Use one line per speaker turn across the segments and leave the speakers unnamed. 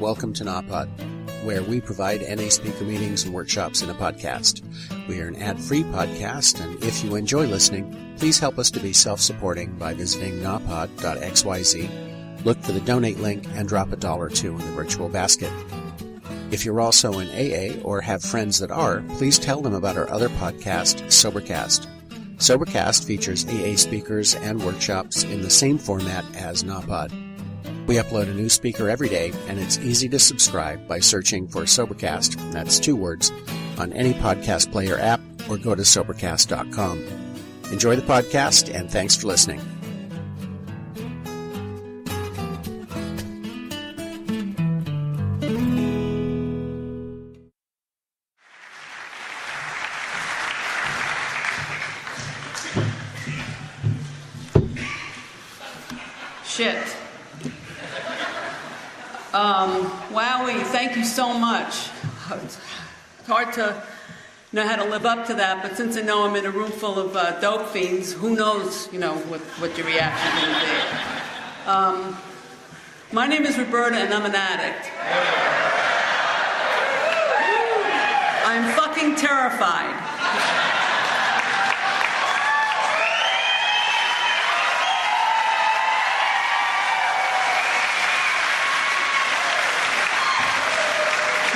welcome to NAPOD, where we provide NA speaker meetings and workshops in a podcast. We are an ad-free podcast, and if you enjoy listening, please help us to be self-supporting by visiting napod.xyz, look for the donate link, and drop $1 or $2 in the virtual basket. If you're also in AA or have friends that are, please tell them about our other podcast, Sobercast. Sobercast features AA speakers and workshops in the same format as NAPOD. We upload a new speaker every day, and it's easy to subscribe by searching for Sobercast, that's 2 words, on any podcast player app, or go to Sobercast.com. Enjoy the podcast, and thanks for listening.
Shit. Wowie, thank you so much. It's hard to know how to live up to that, but since I know I'm in a room full of dope fiends, who knows, what your reaction is going to be. My name is Roberta, and I'm an addict. I'm fucking terrified.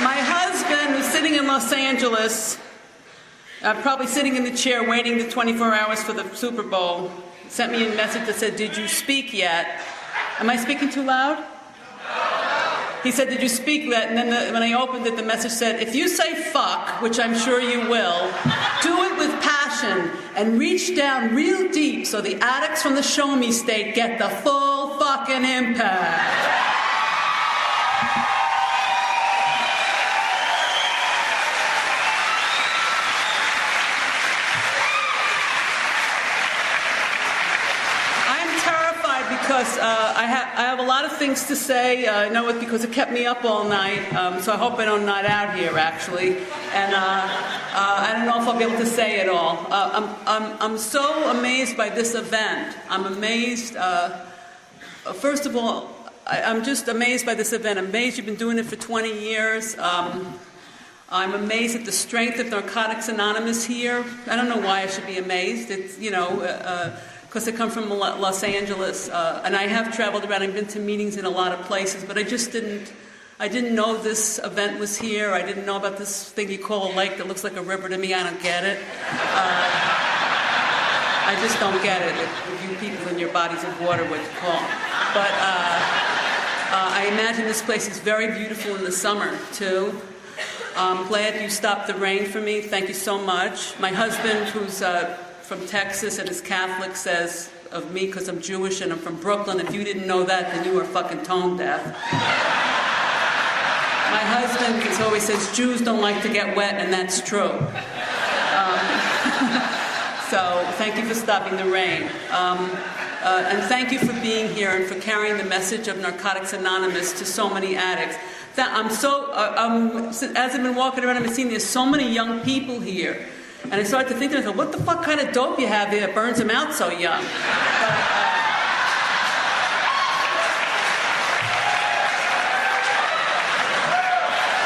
My husband, who's sitting in Los Angeles, probably sitting in the chair waiting the 24 hours for the Super Bowl, sent me a message that said, "Did you speak yet?" Am I speaking too loud? He said, "Did you speak yet?" And then when I opened it, the message said, "If you say fuck, which I'm sure you will, do it with passion and reach down real deep so the addicts from the show me state get the full fucking impact." Because I have a lot of things to say. I know it because it kept me up all night, so I hope I don't nod out here, actually. And I don't know if I'll be able to say it all. I'm so amazed by this event. I'm amazed. First of all, I'm just amazed by this event. I'm amazed you've been doing it for 20 years. I'm amazed at the strength of Narcotics Anonymous here. I don't know why I should be amazed. It's, because I come from Los Angeles, and I have traveled around. I've been to meetings in a lot of places, but I didn't know this event was here. I didn't know about this thing you call a lake that looks like a river to me. I don't get it. I just don't get it. If you people in your bodies of water, what you call. But I imagine this place is very beautiful in the summer, too. I'm glad you stopped the rain for me. Thank you so much. My husband, who's from Texas and is Catholic, says of me, because I'm Jewish and I'm from Brooklyn, if you didn't know that, then you were fucking tone deaf. My husband always says Jews don't like to get wet, and that's true. So thank you for stopping the rain. And thank you for being here and for carrying the message of Narcotics Anonymous to so many addicts. As I've been walking around, I've been seeing there's so many young people here. And I started to think to myself, what the fuck kind of dope you have here that burns them out so young?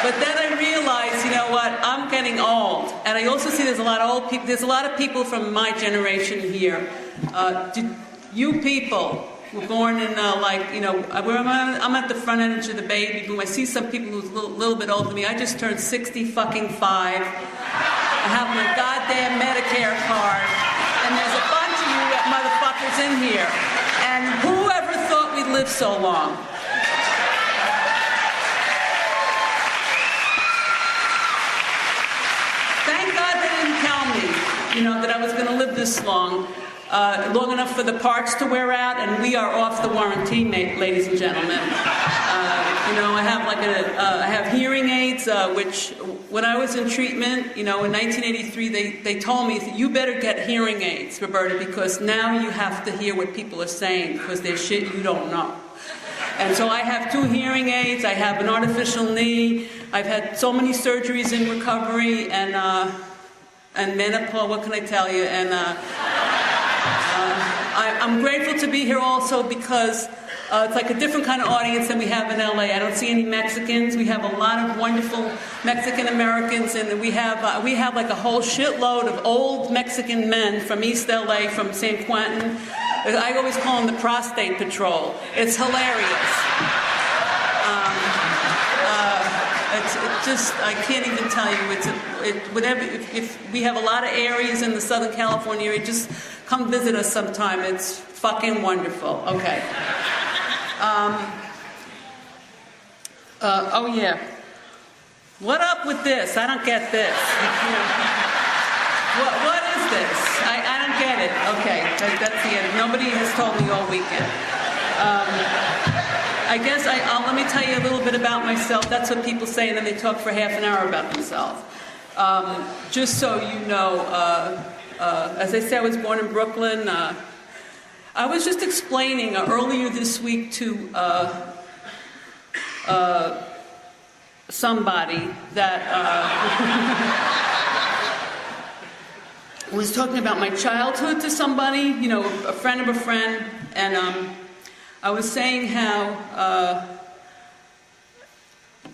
But then I realized, you know what, I'm getting old. And I also see there's a lot of old people, there's a lot of people from my generation here. You people were born in I'm at the front edge of the baby boom. I see some people who's a little bit older than me. I just turned 65. I have my goddamn Medicare card, and there's a bunch of you motherfuckers in here. And whoever thought we'd live so long? Thank God they didn't tell me, that I was going to live this long enough for the parts to wear out, and we are off the warranty, ladies and gentlemen. I have hearing aids, which when I was in treatment, in 1983, they told me, you better get hearing aids, Roberta, because now you have to hear what people are saying, because there's shit you don't know. And so I have 2 hearing aids, I have an artificial knee, I've had so many surgeries in recovery, and menopause, what can I tell you, and I'm grateful to be here also because It's like a different kind of audience than we have in LA. I don't see any Mexicans. We have a lot of wonderful Mexican Americans, and we have like a whole shitload of old Mexican men from East LA, from San Quentin. I always call them the prostate patrol. It's hilarious. I can't even tell you. If we have a lot of areas in the Southern California area, just come visit us sometime. It's fucking wonderful. Okay. Oh yeah. What up with this? I don't get this. What is this? I don't get it. Okay, that's the end. Nobody has told me all weekend. I guess let me tell you a little bit about myself. That's what people say, and then they talk for half an hour about themselves. Just so you know, as I said, I was born in Brooklyn. I was just explaining earlier this week to somebody that was talking about my childhood to somebody, a friend of a friend, and I was saying how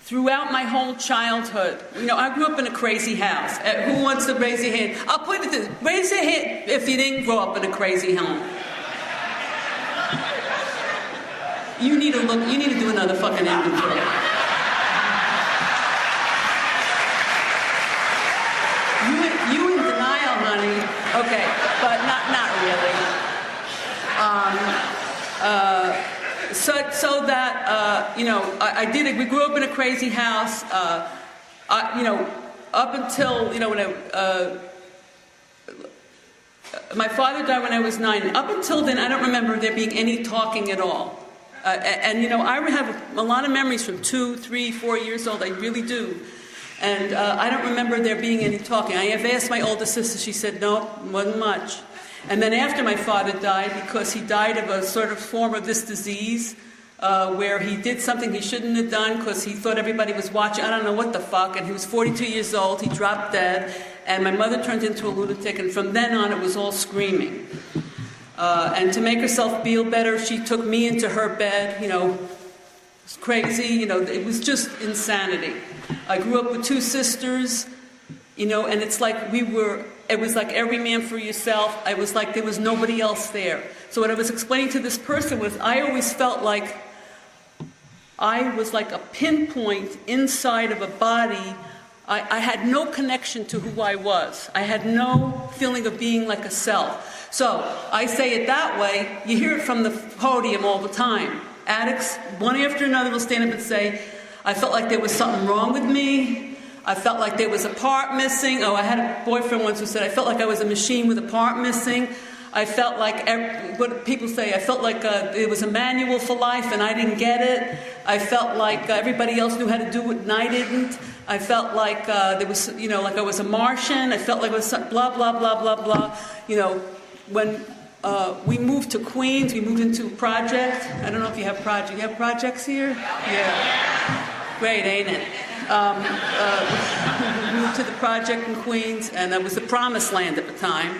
throughout my whole childhood, I grew up in a crazy house. Who wants to raise your hand? I'll put it this: raise your hand if you didn't grow up in a crazy home. You need to do another fucking inventory. You in denial, honey. Okay, but not really. So that we grew up in a crazy house. Up until when my father died when I was 9. Up until then, I don't remember there being any talking at all. I have a lot of memories from 2, 3, 4 years old. I really do. And I don't remember there being any talking. I have asked my older sister. She said, no, wasn't much. And then after my father died, because he died of a sort of form of this disease, where he did something he shouldn't have done because he thought everybody was watching. I don't know what the fuck. And he was 42 years old. He dropped dead. And my mother turned into a lunatic. And from then on, it was all screaming. And to make herself feel better, she took me into her bed. It was crazy. It was just insanity. I grew up with 2 sisters, and it's like it was like every man for yourself. I was like there was nobody else there. So what I was explaining to this person was I always felt like I was like a pinpoint inside of a body. I had no connection to who I was. I had no feeling of being like a self. So I say it that way. You hear it from the podium all the time. Addicts, one after another, will stand up and say, I felt like there was something wrong with me. I felt like there was a part missing. Oh, I had a boyfriend once who said, I felt like I was a machine with a part missing. I felt like, what people say, I felt like it was a manual for life and I didn't get it. I felt like everybody else knew how to do it and I didn't. I felt like there was, like I was a Martian. I felt like it was some blah, blah, blah, blah, blah. When we moved to Queens, we moved into a project. I don't know if you have projects. You have projects here? Yeah. Great, ain't it? We moved to the project in Queens, and it was the promised land at the time.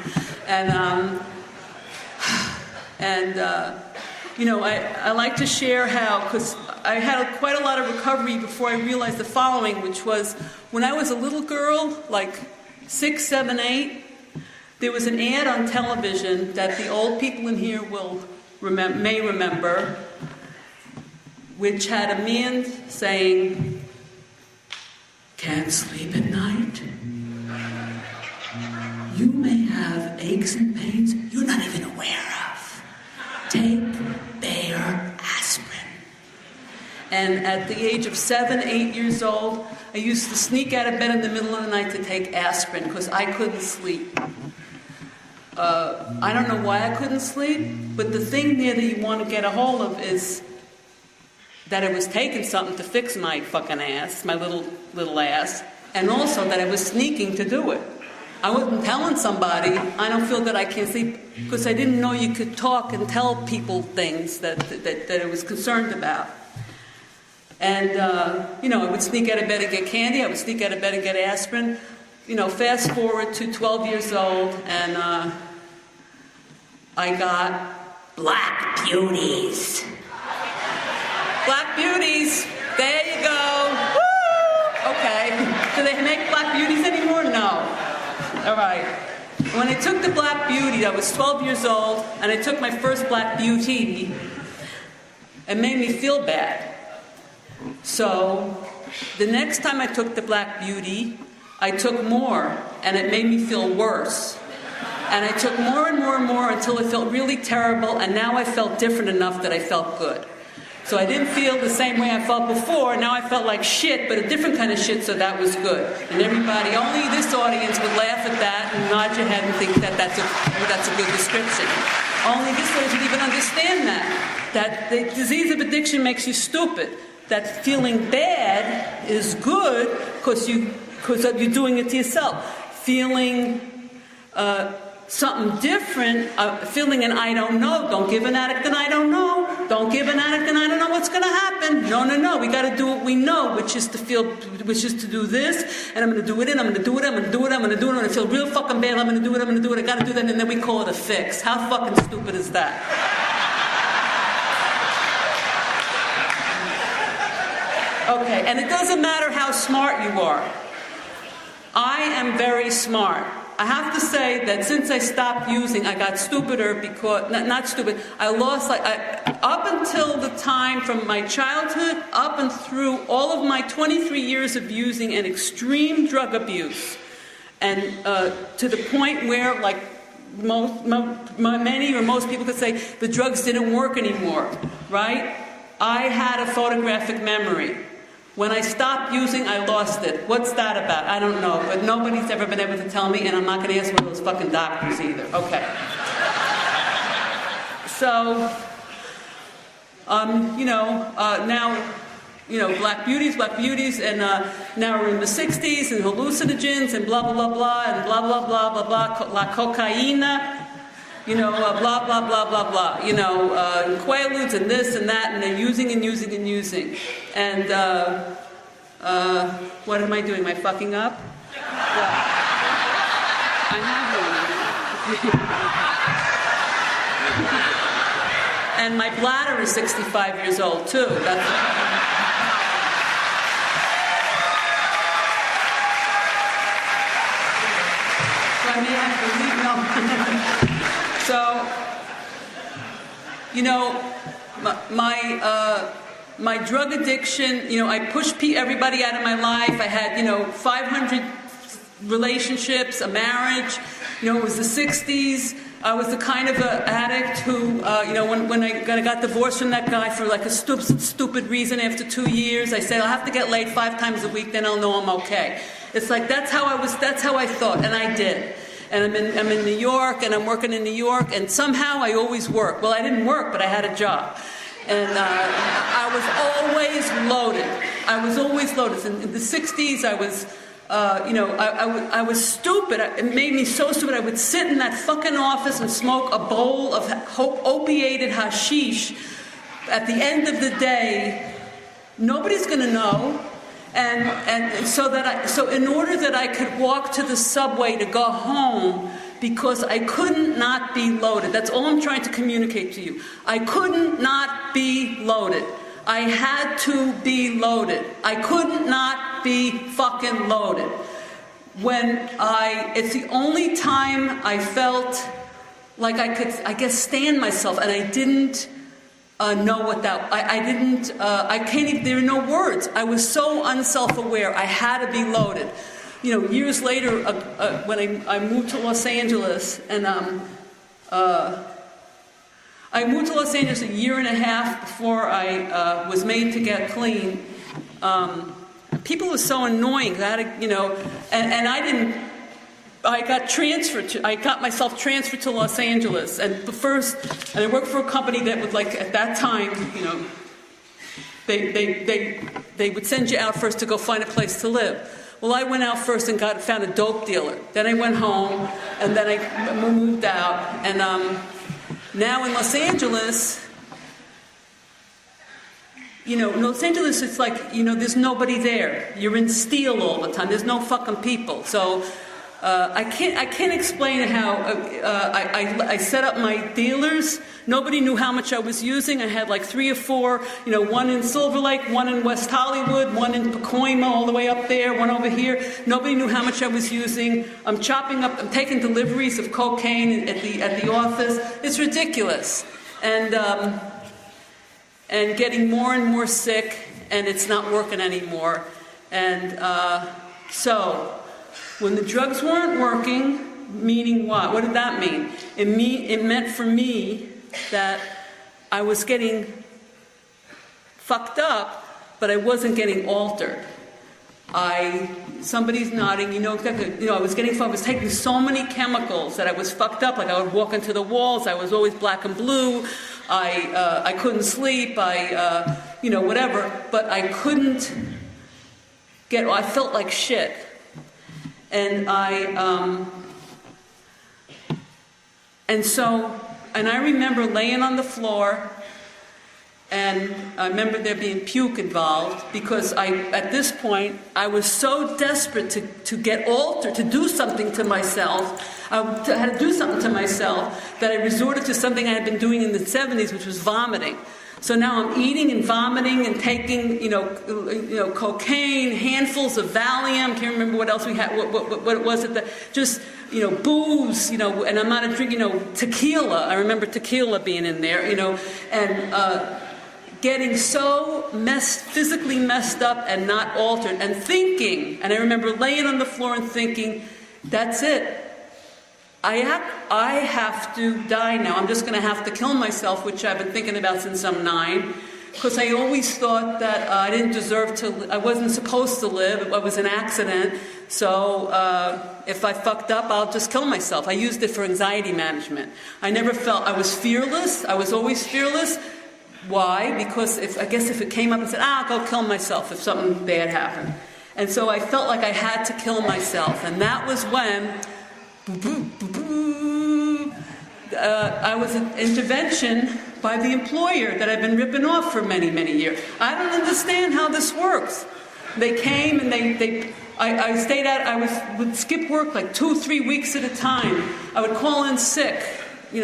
I like to share how, because I had quite a lot of recovery before I realized the following, which was when I was a little girl, like 6, 7, 8, there was an ad on television that the old people in here may remember, which had a man saying, "Can't sleep at night? You may have aches and pains you're not even aware of. Take Bayer aspirin." And at the age of 7, 8 years old, I used to sneak out of bed in the middle of the night to take aspirin because I couldn't sleep. I don't know why I couldn't sleep, but the thing there that you want to get a hold of is that I was taking something to fix my fucking ass, my little ass, and also that I was sneaking to do it. I wasn't telling somebody, I don't feel that I can't sleep, because I didn't know you could talk and tell people things that I was concerned about. And, I would sneak out of bed and get candy, I would sneak out of bed and get aspirin. Fast forward to 12 years old, and I got black beauties. beauties. There you go. Woo! Okay. Do they make black beauties anymore? No. All right. When I took the black beauty, I was 12 years old, and I took my first black beauty. It made me feel bad. So the next time I took the black beauty, I took more, and it made me feel worse. And I took more and more and more until I felt really terrible, and now I felt different enough that I felt good. So I didn't feel the same way I felt before. Now I felt like shit, but a different kind of shit, so that was good. And everybody, only this audience would laugh at that and nod your head and think that that's a good description. Only this audience would even understand that the disease of addiction makes you stupid. That feeling bad is good because you're doing it to yourself. Feeling something different, feeling an I don't know. Don't give an addict an I don't know. Don't give an addict an I don't know what's going to happen. No. We got to do what we know, which is to do this, and I'm going to do it, and I'm going to do it, I'm going to do it, I'm going to do it, and I feel real fucking bad, I'm going to do it, I got to do that, and then we call it a fix. How fucking stupid is that? Okay, and it doesn't matter how smart you are. I am very smart. I have to say that since I stopped using, I got stupider because, not stupid, I lost, up until the time from my childhood, up and through all of my 23 years of using an extreme drug abuse, and to the point where, like, many or most people could say, the drugs didn't work anymore, right? I had a photographic memory. When I stopped using, I lost it. What's that about? I don't know, but nobody's ever been able to tell me, and I'm not going to ask one of those fucking doctors either. Okay. So, now, black beauties, and now we're in the 60s, and hallucinogens, and blah, blah, blah, blah, and blah, blah, blah, blah, blah, la cocaína. Blah, blah, blah, blah, blah, Quaaludes and this and that, and they're using. And, what am I doing? Am I fucking up? Yeah. I have one. And my bladder is 65 years old, too. That's... So I may have to leave. No. So, my drug addiction, I pushed everybody out of my life. I had, 500 relationships, a marriage. It was the 60s. I was the kind of addict who, when I got divorced from that guy for like a stupid reason after 2 years, I said, I'll have to get laid 5 times a week, then I'll know I'm okay. It's like, that's how I thought, and I did. And I'm in New York, and I'm working in New York, and somehow I always work. Well, I didn't work, but I had a job. And I was always loaded. In the 60s, I was, I was stupid. It made me so stupid. I would sit in that fucking office and smoke a bowl of opiated hashish. At the end of the day, nobody's going to know. And so in order that I could walk to the subway to go home, because I couldn't not be loaded. That's all I'm trying to communicate to you. I couldn't not be loaded. I had to be loaded. I couldn't not be fucking loaded. It's the only time I felt like I could, I guess, stand myself, and I didn't know what that, I can't even, there are no words. I was so unself-aware. I had to be loaded. Years later, when I moved to Los Angeles, and I moved to Los Angeles a year and a half before I was made to get clean. People were so annoying. And I got myself transferred to Los Angeles, and I worked for a company that would, like, at that time, they would send you out first to go find a place to live. Well, I went out first and found a dope dealer. Then I went home, and then I moved out. And now in Los Angeles, Los Angeles, it's like, there's nobody there. You're in steel all the time. There's no fucking people. So I can't explain how I set up my dealers. Nobody knew how much I was using. I had like 3 or 4, one in Silver Lake, one in West Hollywood, one in Pacoima, all the way up there, one over here. Nobody knew how much I was using. I'm taking deliveries of cocaine at the office. It's ridiculous, and getting more and more sick, and it's not working anymore, and so. When the drugs weren't working, meaning what? What did that mean? It meant for me that I was getting fucked up, but I wasn't getting altered. Somebody's nodding, exactly. I was taking so many chemicals that I was fucked up. Like I would walk into the walls. I was always black and blue. I couldn't sleep. Whatever. But I couldn't I felt like shit. And I remember laying on the floor, and I remember there being puke involved, because at this point, I was so desperate to get altered, to do something to myself. I had to do something to myself that I resorted to something I had been doing in the 70s, which was vomiting. So now I'm eating and vomiting and taking, cocaine, handfuls of Valium. Can't remember what else we had. What was it? Just booze. And I'm not drinking. Tequila. I remember tequila being in there. And getting so physically messed up and not altered, and thinking. And I remember laying on the floor and thinking, "That's it. I have to die now. I'm just going to have to kill myself," which I've been thinking about since I'm 9, because I always thought that I didn't deserve to. I wasn't supposed to live. It was an accident. So if I fucked up, I'll just kill myself. I used it for anxiety management. I never felt I was fearless. I was always fearless. Why? Because if it came up and said, "I'll go kill myself if something bad happened," and so I felt like I had to kill myself, and that was when. I was an intervention by the employer that I've been ripping off for many, many years. I don't understand how this works. They came and I stayed out. would skip work like 2-3 weeks at a time. I would call in sick.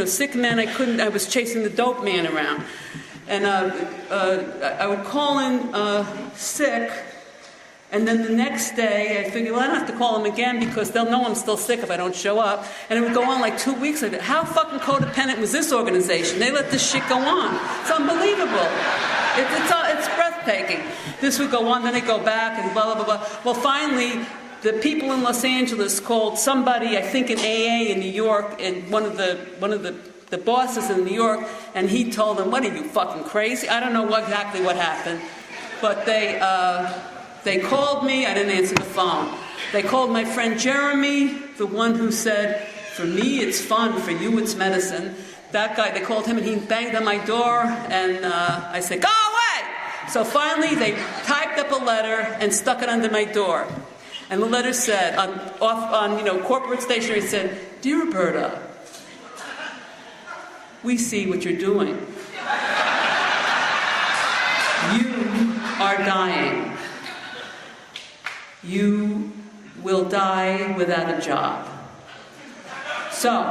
Sick men. I was chasing the dope man around, and I would call in sick. And then the next day, I figured, I don't have to call them again, because they'll know I'm still sick if I don't show up. And it would go on like 2 weeks like that. How fucking codependent was this organization? They let this shit go on. It's unbelievable. It's breathtaking. This would go on, then it'd go back, and blah, blah, blah, blah. Well, finally, the people in Los Angeles called somebody, I think in AA in New York, and one of the bosses in New York, and he told them, "What are you, fucking crazy?" I don't know exactly what happened, but they called me. I didn't answer the phone. They called my friend Jeremy, the one who said, "For me it's fun, for you it's medicine." That guy, they called him, and he banged on my door, and I said, "Go away!" So finally they typed up a letter and stuck it under my door. And the letter said, on corporate stationery, it said, "Dear Roberta, we see what you're doing. You are dying. You will die without a job. So,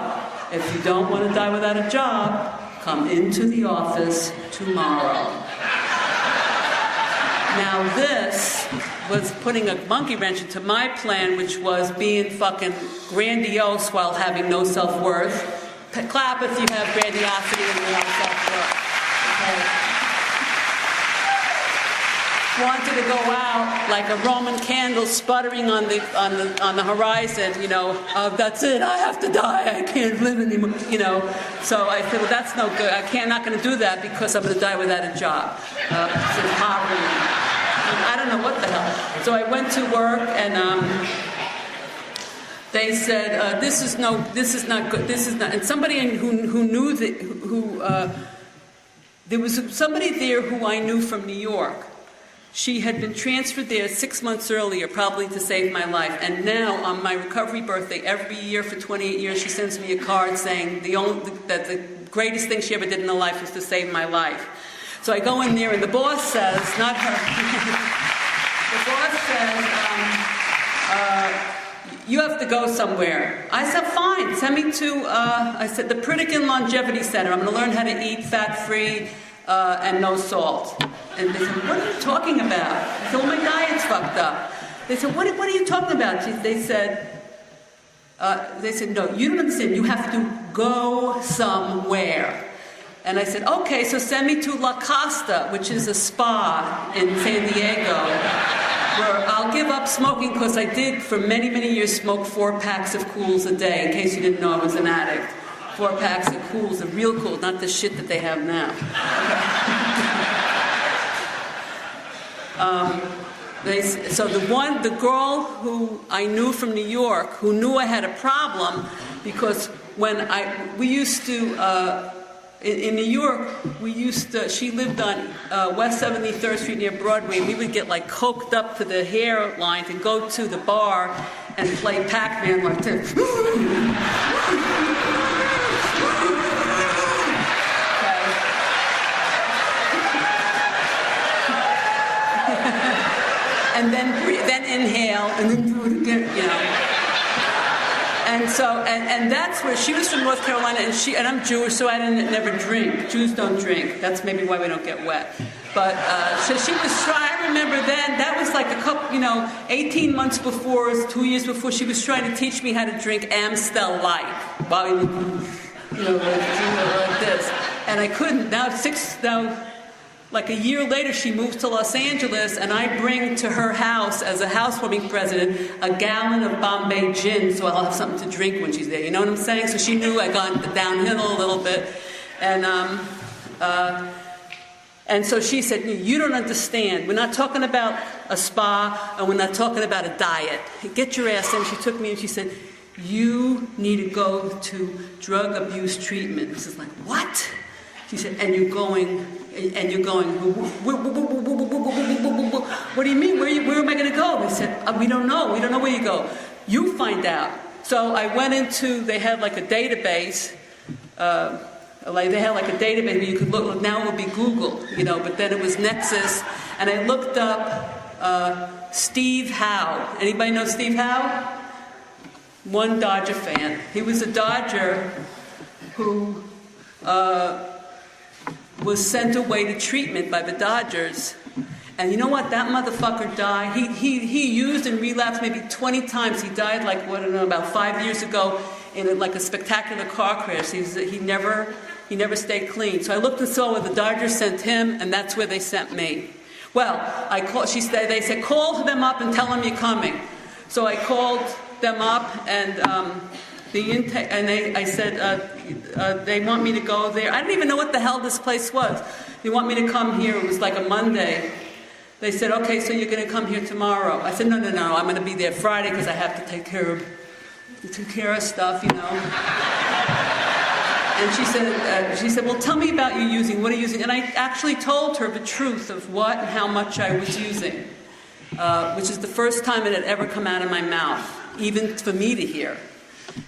if you don't want to die without a job, come into the office tomorrow." Now this was putting a monkey wrench into my plan, which was being fucking grandiose while having no self-worth. Clap if you have grandiosity and no self-worth. Okay. Wanted to go out like a Roman candle sputtering on the horizon, that's it, I have to die, I can't live anymore, So I said, well, that's no good. I'm not going to do that, because I'm going to die without a job. It's in poverty. I don't know what the hell. So I went to work, and they said, this is not good, this is not, and somebody who knew there was somebody there who I knew from New York. She had been transferred there 6 months earlier, probably to save my life. And now, on my recovery birthday, every year for 28 years, she sends me a card saying that the greatest thing she ever did in her life was to save my life. So I go in there, and the boss says, not her, the boss says, you have to go somewhere. I said, fine, send me to, I said, the Pritikin Longevity Center. I'm going to learn how to eat fat-free and no salt. And they said, what are you talking about? I said, well, my diet's fucked up. They said, what are you talking about? They said, no, you don't understand. You have to go somewhere. And I said, okay, so send me to La Costa, which is a spa in San Diego, where I'll give up smoking, because I did, for many, many years, smoke 4 packs of Cools a day, in case you didn't know I was an addict. 4 packs of Cools, the real Cools, not the shit that they have now. So the girl who I knew from New York, who knew I had a problem, because when we used to, in New York, she lived on West 73rd Street near Broadway, and we would get like coked up to the hairline to go to the bar and play Pac-Man like this. And then inhale, and then do it again, you know. And so, and that's where she was from North Carolina, and I'm Jewish, so I never drink. Jews don't drink. That's maybe why we don't get wet. But so she was trying. I remember then that was like a couple, 18 months before, 2 years before, she was trying to teach me how to drink Amstel Light. While we would, like this, and I couldn't. Now like a year later, she moves to Los Angeles, and I bring to her house, as a housewarming president, a gallon of Bombay gin, so I'll have something to drink when she's there. You know what I'm saying? So she knew I got downhill a little bit. And so she said, you don't understand. We're not talking about a spa, and we're not talking about a diet. Get your ass in. She took me and she said, you need to go to drug abuse treatment. This is like, what? She said, and you're going, what do you mean? Where am I going to go? I said, we don't know where you go. You find out. So I went they had like a database, where you could look, now it would be Google, but then it was Nexus, and I looked up Steve Howe. Anybody know Steve Howe? One Dodger fan. He was a Dodger who was sent away to treatment by the Dodgers. And you know what? That motherfucker died. He used and relapsed maybe 20 times. He died about 5 years ago in a spectacular car crash. He never stayed clean. So I looked and saw where the Dodgers sent him, and that's where they sent me. Well, they said, call them up and tell them you're coming. So I called them up, and I said, they want me to go there. I didn't even know what the hell this place was. They want me to come here. It was like a Monday. They said, okay, so you're going to come here tomorrow. I said, no, I'm going to be there Friday because I have to take care of stuff, And she said, well, tell me about you using. What are you using? And I actually told her the truth of what and how much I was using, which is the first time it had ever come out of my mouth, even for me to hear.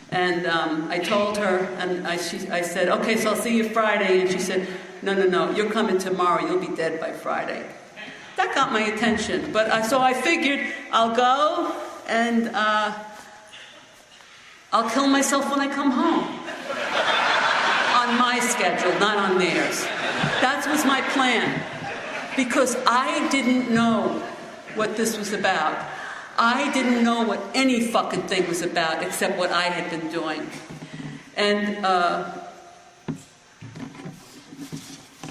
And I told her, and I said, okay, so I'll see you Friday. And she said, no, you're coming tomorrow. You'll be dead by Friday. That got my attention. But so I figured I'll go and I'll kill myself when I come home. On my schedule, not on theirs. That was my plan. Because I didn't know what this was about. I didn't know what any fucking thing was about except what I had been doing. And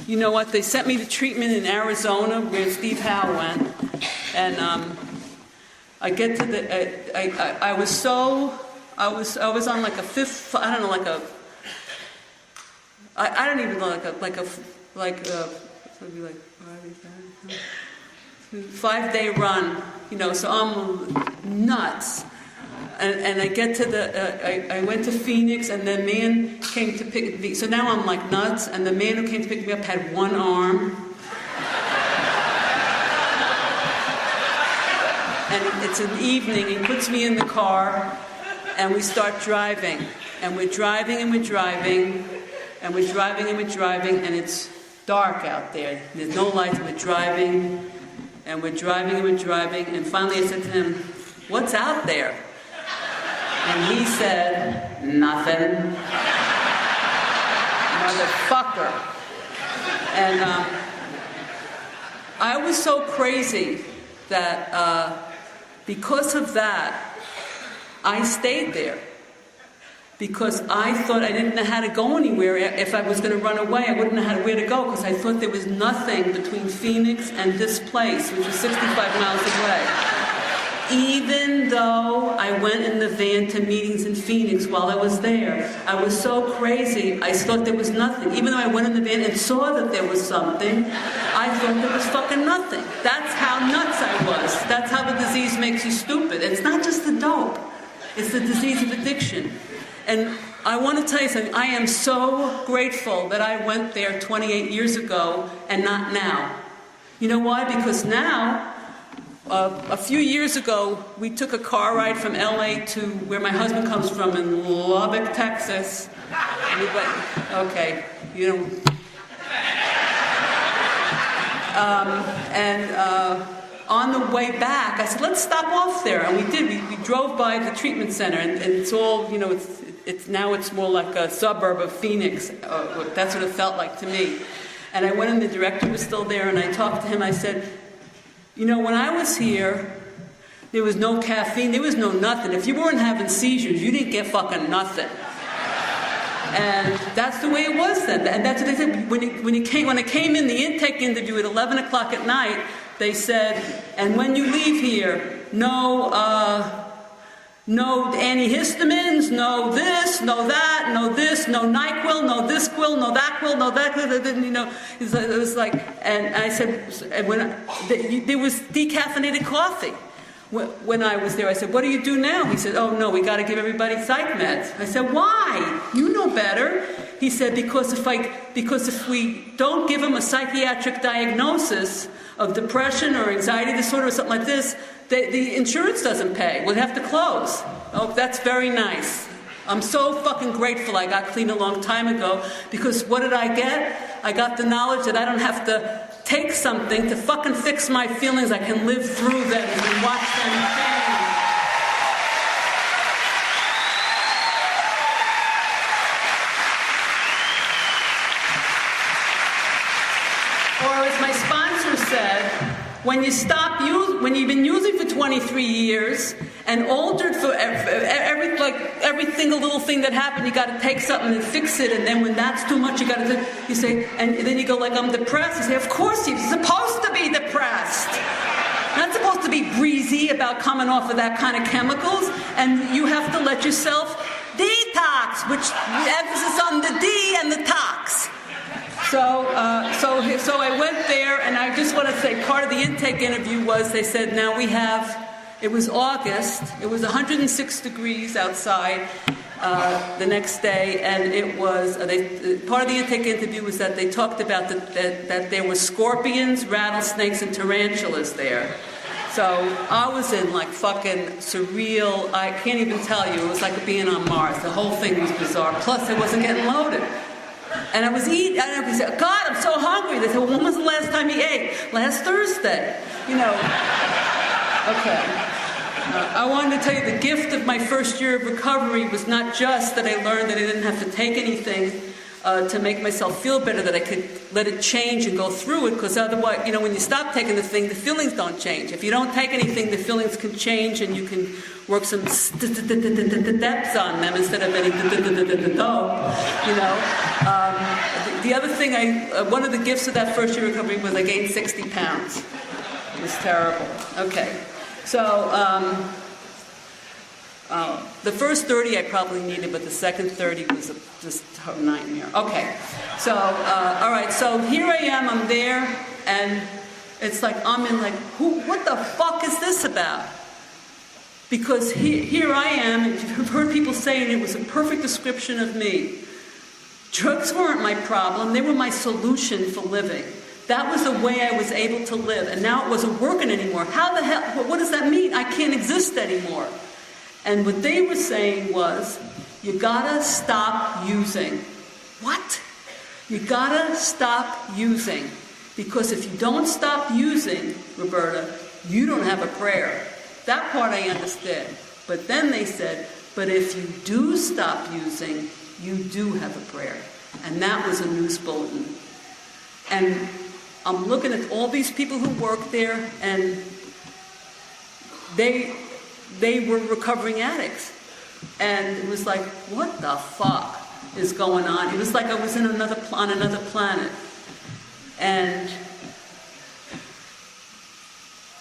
you know what? They sent me to treatment in Arizona where Steve Howe went. And I get to I was on like a fifth, I don't know, like a, I don't even know, like a 5-day run, so I'm nuts. And I get to I went to Phoenix, and the man came to pick me. So now I'm like nuts, and the man who came to pick me up had one arm. And it's an evening, he puts me in the car, and we start driving. And we're driving, and we're driving, and we're driving, and we're driving, and it's dark out there. There's no lights, we're driving, and we're driving, and we're driving, and finally I said to him, what's out there? And he said, nothing. Motherfucker. And I was so crazy that because of that, I stayed there. Because I thought I didn't know how to go anywhere. If I was going to run away, I wouldn't know where to go, because I thought there was nothing between Phoenix and this place, which was 65 miles away. Even though I went in the van to meetings in Phoenix while I was there, I was so crazy, I thought there was nothing. Even though I went in the van and saw that there was something, I thought there was fucking nothing. That's how nuts I was. That's how the disease makes you stupid. It's not just the dope. It's the disease of addiction. And I want to tell you something. I am so grateful that I went there 28 years ago and not now. You know why? Because now, a few years ago, we took a car ride from LA to where my husband comes from in Lubbock, Texas. Okay, you know. On the way back, I said, let's stop off there. And we did. We drove by the treatment center, and it's all, you know, it's more like a suburb of Phoenix. That's what it felt like to me. And I went in, the director was still there, and I talked to him. I said, you know, when I was here, there was no caffeine, there was no nothing. If you weren't having seizures, you didn't get fucking nothing. And that's the way it was then. And that's what they said. When I came in the intake interview at 11 o'clock at night, they said, and when you leave here, no antihistamines, no this, no that, no this, no NyQuil, no this quill, no that quill, no that quill. You know, it was like, and I said, there was decaffeinated coffee. When I was there, I said, what do you do now? He said, oh no, we got to give everybody psych meds. I said, why? You know better. He said, because if we don't give them a psychiatric diagnosis of depression or anxiety disorder or something like this, the insurance doesn't pay. We'll have to close. Oh, that's very nice. I'm so fucking grateful I got clean a long time ago, because what did I get? I got the knowledge that I don't have to take something to fucking fix my feelings. I can live through them and watch them change. Or as my sponsor said, when you've been using for 23 years and altered for every single little thing that happened, you got to take something and fix it. And then when that's too much, you got to you say, and then you go like, I'm depressed. You say, of course you're supposed to be depressed. You're not supposed to be breezy about coming off of that kind of chemicals, and you have to let yourself detox, which emphasis on the D and the tox. So I went there, and I just want to say part of the intake interview was they said, now we have, it was August, it was 106 degrees outside the next day, and it was, part of the intake interview was that they talked about that there were scorpions, rattlesnakes, and tarantulas there. So I was in like fucking surreal, I can't even tell you, it was like being on Mars. The whole thing was bizarre. Plus I wasn't getting loaded. And I was eating, I don't know, said, God, I'm so hungry. They said, well, when was the last time you ate? Last Thursday. You know. Okay. I wanted to tell you the gift of my first year of recovery was not just that I learned that I didn't have to take anything to make myself feel better, that I could let it change and go through it, because otherwise, you know, when you stop taking the thing, the feelings don't change. If you don't take anything, the feelings can change, and you can work some depths on them instead of any you know. The other thing, one of the gifts of that first year recovery was I gained 60 pounds. It was terrible. Okay. So, the first 30 I probably needed, but the second 30 was just a nightmare. Okay, so, all right, so here I am, I'm there, and it's like, I'm in like, what the fuck is this about? Because here I am, and you've heard people saying it was a perfect description of me. Drugs weren't my problem, they were my solution for living. That was the way I was able to live, and now it wasn't working anymore. How the hell, what does that mean? I can't exist anymore. And what they were saying was, you gotta stop using. What? You gotta stop using. Because if you don't stop using, Roberta, you don't have a prayer. That part I understood. But then they said, But if you do stop using, you do have a prayer. And that was a news bulletin. And I'm looking at all these people who work there, and they were recovering addicts. And it was like, what the fuck is going on? It was like I was on another planet. And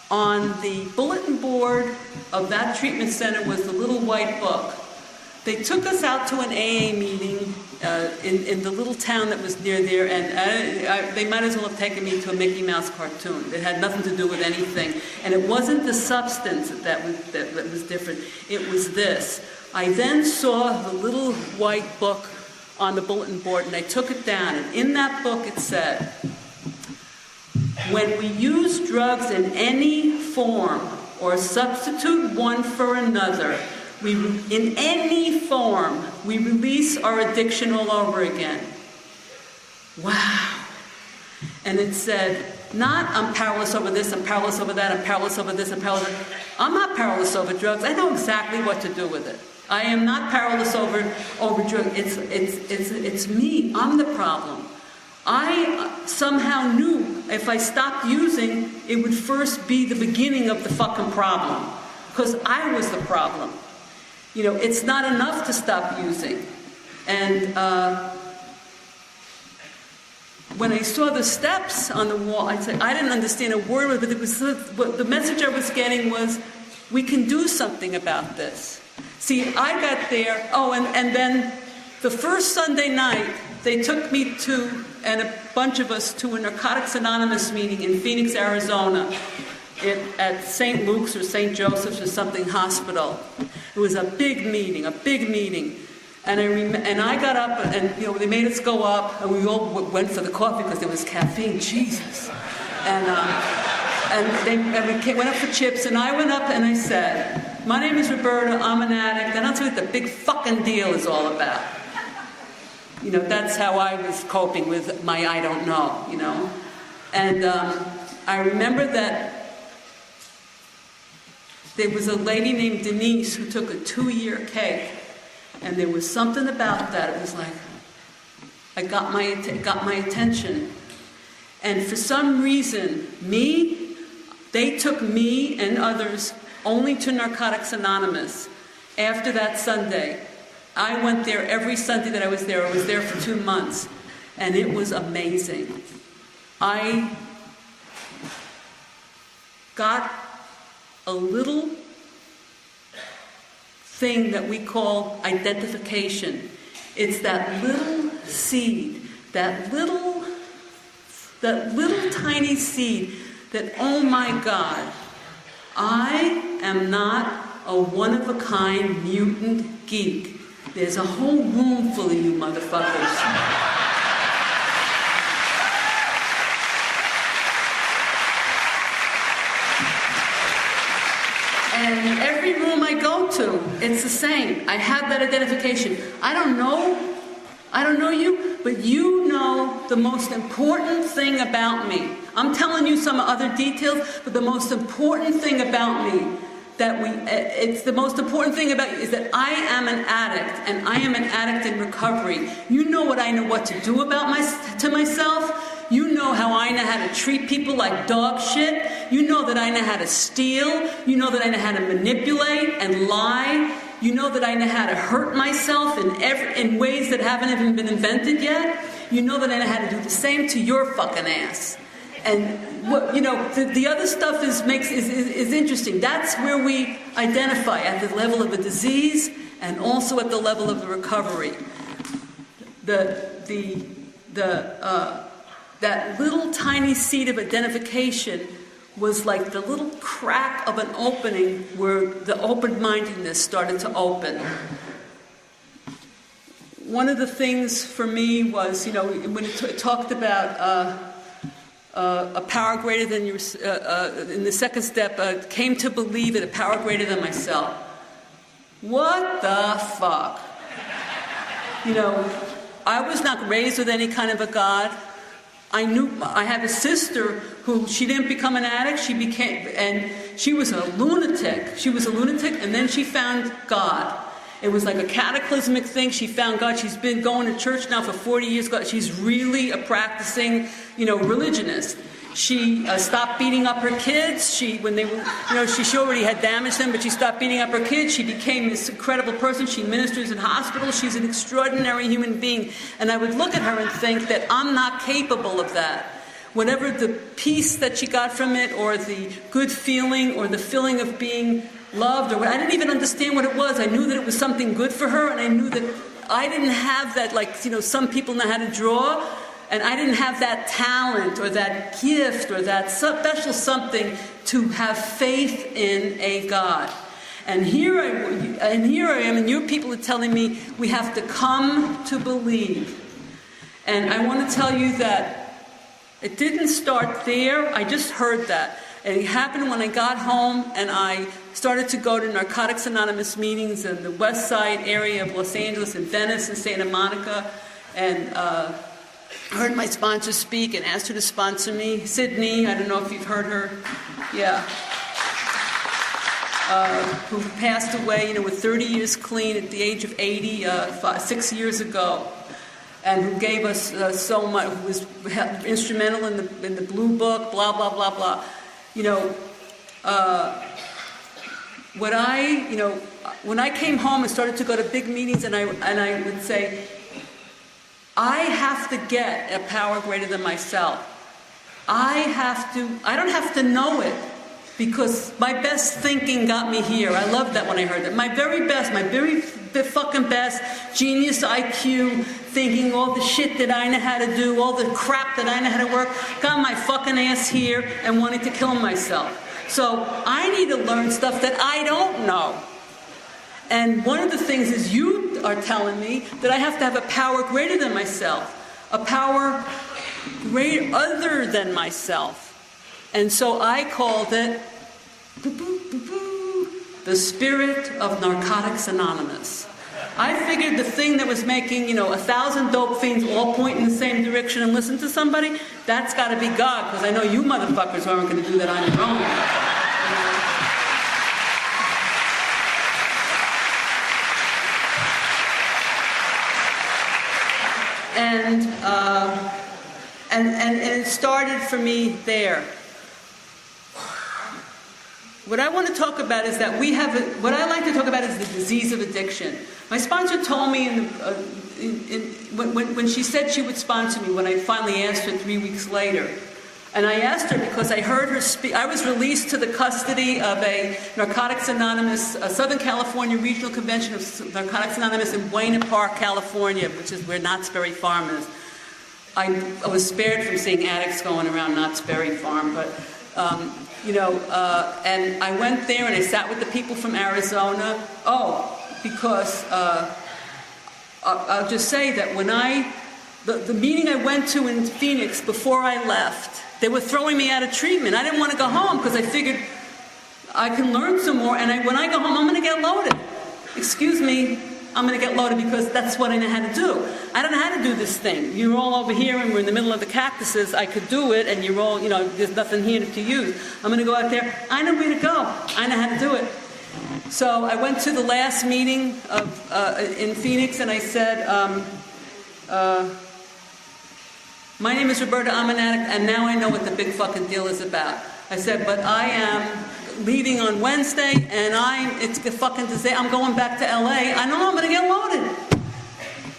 on the bulletin board of that treatment center was the little white book. They took us out to an AA meeting in the little town that was near there, and they might as well have taken me to a Mickey Mouse cartoon. It had nothing to do with anything. And it wasn't the substance that was different. It was this. I then saw the little white book on the bulletin board, and I took it down. And in that book it said, when we use drugs in any form or substitute one for another, in any form, we release our addiction all over again. Wow. And it said, not I'm powerless over this, I'm powerless over that, I'm powerless over this, I'm powerless over that. I'm not powerless over drugs. I know exactly what to do with it. I am not powerless over drugs. It's me. I'm the problem. I somehow knew if I stopped using, it would first be the beginning of the fucking problem. Because I was the problem. You know, it's not enough to stop using. And when I saw the steps on the wall, I didn't understand a word of it, but it was the message I was getting was, we can do something about this. See, I got there, and then the first Sunday night, they took me to, and a bunch of us, to a Narcotics Anonymous meeting in Phoenix, Arizona, at St. Luke's or St. Joseph's or something hospital. It was a big meeting. And I got up, and they made us go up, and we all went for the coffee because there was caffeine. Jesus. And we went up for chips, and I went up and I said, my name is Roberta, I'm an addict, and I'll tell you what the big fucking deal is all about. That's how I was coping with my I don't know, And I remember that there was a lady named Denise who took a 2-year cake, and there was something about that. It was like, it got my attention. And for some reason, they took me and others only to Narcotics Anonymous after that Sunday. I went there every Sunday that I was there. I was there for 2 months, and it was amazing. I got a little thing that we call identification. It's that little seed, that little tiny seed that, oh my God, I am not a one-of-a-kind mutant geek. There's a whole room full of you motherfuckers. And every room I go to, it's the same. I have that identification. I don't know you, but you know the most important thing about me. I'm telling you some other details, but the most important thing about me is that I am an addict, and I am an addict in recovery. You know what I know what to do to myself. You know how I know how to treat people like dog shit. You know that I know how to steal. You know that I know how to manipulate and lie. You know that I know how to hurt myself in ways that haven't even been invented yet. You know that I know how to do the same to your fucking ass. And the other stuff is interesting. That's where we identify at the level of the disease and also at the level of the recovery. That little tiny seed of identification was like the little crack of an opening where the open-mindedness started to open. One of the things for me was, when it talked about a power greater than your, in the second step, came to believe in a power greater than myself. What the fuck? I was not raised with any kind of a God. I had a sister who, she didn't become an addict, and she was a lunatic. She was a lunatic, and then she found God. It was like a cataclysmic thing. She found God. She's been going to church now for 40 years. She's really a practicing, religionist. She stopped beating up her kids. She already had damaged them, but she stopped beating up her kids. She became this incredible person. She ministers in hospitals. She's an extraordinary human being. And I would look at her and think that I'm not capable of that. Whatever the peace that she got from it, or the good feeling, or the feeling of being loved, or I didn't even understand what it was. I knew that it was something good for her, and I knew that I didn't have that, some people know how to draw, and I didn't have that talent, or that gift, or that special something to have faith in a God. And here I am, and your people are telling me we have to come to believe. And I want to tell you that it didn't start there. I just heard that. And it happened when I got home and I started to go to Narcotics Anonymous meetings in the West Side area of Los Angeles and Venice and Santa Monica. And heard my sponsor speak and asked her to sponsor me. Sydney, I don't know if you've heard her. Yeah. Who passed away, with 30 years clean at the age of 80, 6 years ago. And who gave us so much, who was instrumental in the Blue Book, blah, blah, blah, blah. When I came home and started to go to big meetings, and I would say, I have to get a power greater than myself. I don't have to know it, because my best thinking got me here. I loved that when I heard that. My very fucking best genius IQ thinking, all the shit that I know how to do, all the crap that I know how to work, got my fucking ass here and wanting to kill myself. So I need to learn stuff that I don't know. And one of the things is you are telling me that I have to have a power greater than myself, a power greater other than myself. And so I called it the Spirit of Narcotics Anonymous. I figured the thing that was making, 1,000 dope fiends all point in the same direction and listen to somebody, that's got to be God, because I know you motherfuckers aren't going to do that on your own. And it started for me there. What I want to talk about is that what I like to talk about is the disease of addiction. My sponsor told me when she said she would sponsor me, when I finally asked her 3 weeks later. And I asked her because I heard her speak. I was released to the custody of a Narcotics Anonymous, a Southern California Regional Convention of Narcotics Anonymous in Buena Park, California, which is where Knott's Berry Farm is. I was spared from seeing addicts going around Knott's Berry Farm, but... and I went there and I sat with the people from Arizona. Because I'll just say that when the meeting I went to in Phoenix before I left, they were throwing me out of treatment. I didn't want to go home because I figured I can learn some more, and when I go home, I'm going to get loaded. Excuse me, I'm going to get loaded because that's what I know how to do. I don't know how to do this thing. You're all over here and we're in the middle of the cactuses. I could do it, and you're all, there's nothing here to use. I'm going to go out there. I know where to go. I know how to do it. So I went to the last meeting in Phoenix, and I said, my name is Roberta, I'm an addict, and now I know what the big fucking deal is about. I said, but I am leaving on Wednesday, and it's a fucking disaster. I'm going back to LA. I know I'm going to get loaded.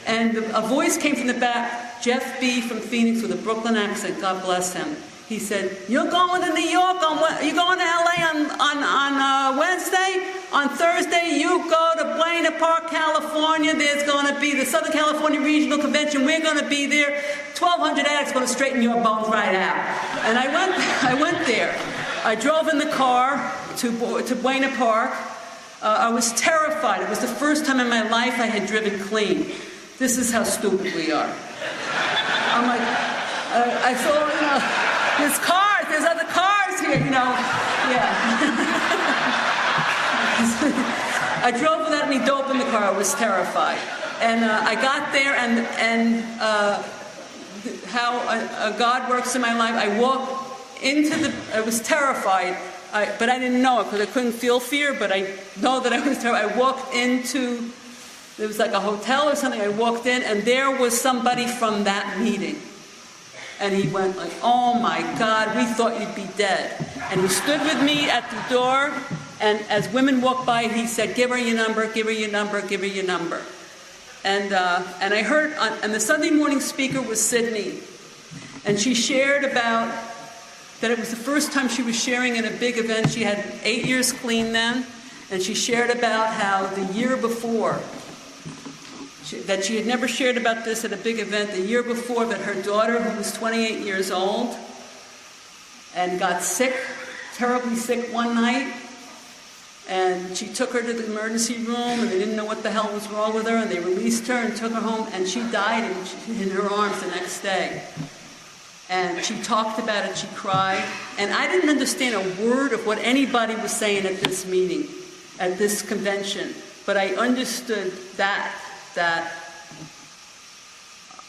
And a voice came from the back, Jeff B. from Phoenix with a Brooklyn accent, God bless him. He said, you're going to New York, you're going to LA on Wednesday? On Thursday, you go to Buena Park, California. There's going to be the Southern California Regional Convention. We're going to be there. 1,200 addicts going to straighten your bones right out. And I went there. I drove in the car to Buena Park. I was terrified. It was the first time in my life I had driven clean. This is how stupid we are. I'm like, I thought, there's cars, there's other cars here, yeah. I drove without any dope in the car. I was terrified. And I got there, and how God works in my life, I walked I was terrified, but I didn't know it because I couldn't feel fear, but I know that I was terrified. I walked into There was like a hotel or something. I walked in, and there was somebody from that meeting. And he went like, oh my God, we thought you'd be dead. And he stood with me at the door, and as women walked by, he said, give her your number, give her your number, give her your number. And I heard, and the Sunday morning speaker was Sydney. And she shared about that it was the first time she was sharing in a big event. She had 8 years clean then. And she shared about how the year before, that she had never shared about this at a big event, the year before, that her daughter, who was 28 years old, and got sick, terribly sick one night, and she took her to the emergency room, and they didn't know what the hell was wrong with her, and they released her and took her home, and she died in her arms the next day. And she talked about it, she cried, and I didn't understand a word of what anybody was saying at this meeting, at this convention, but I understood that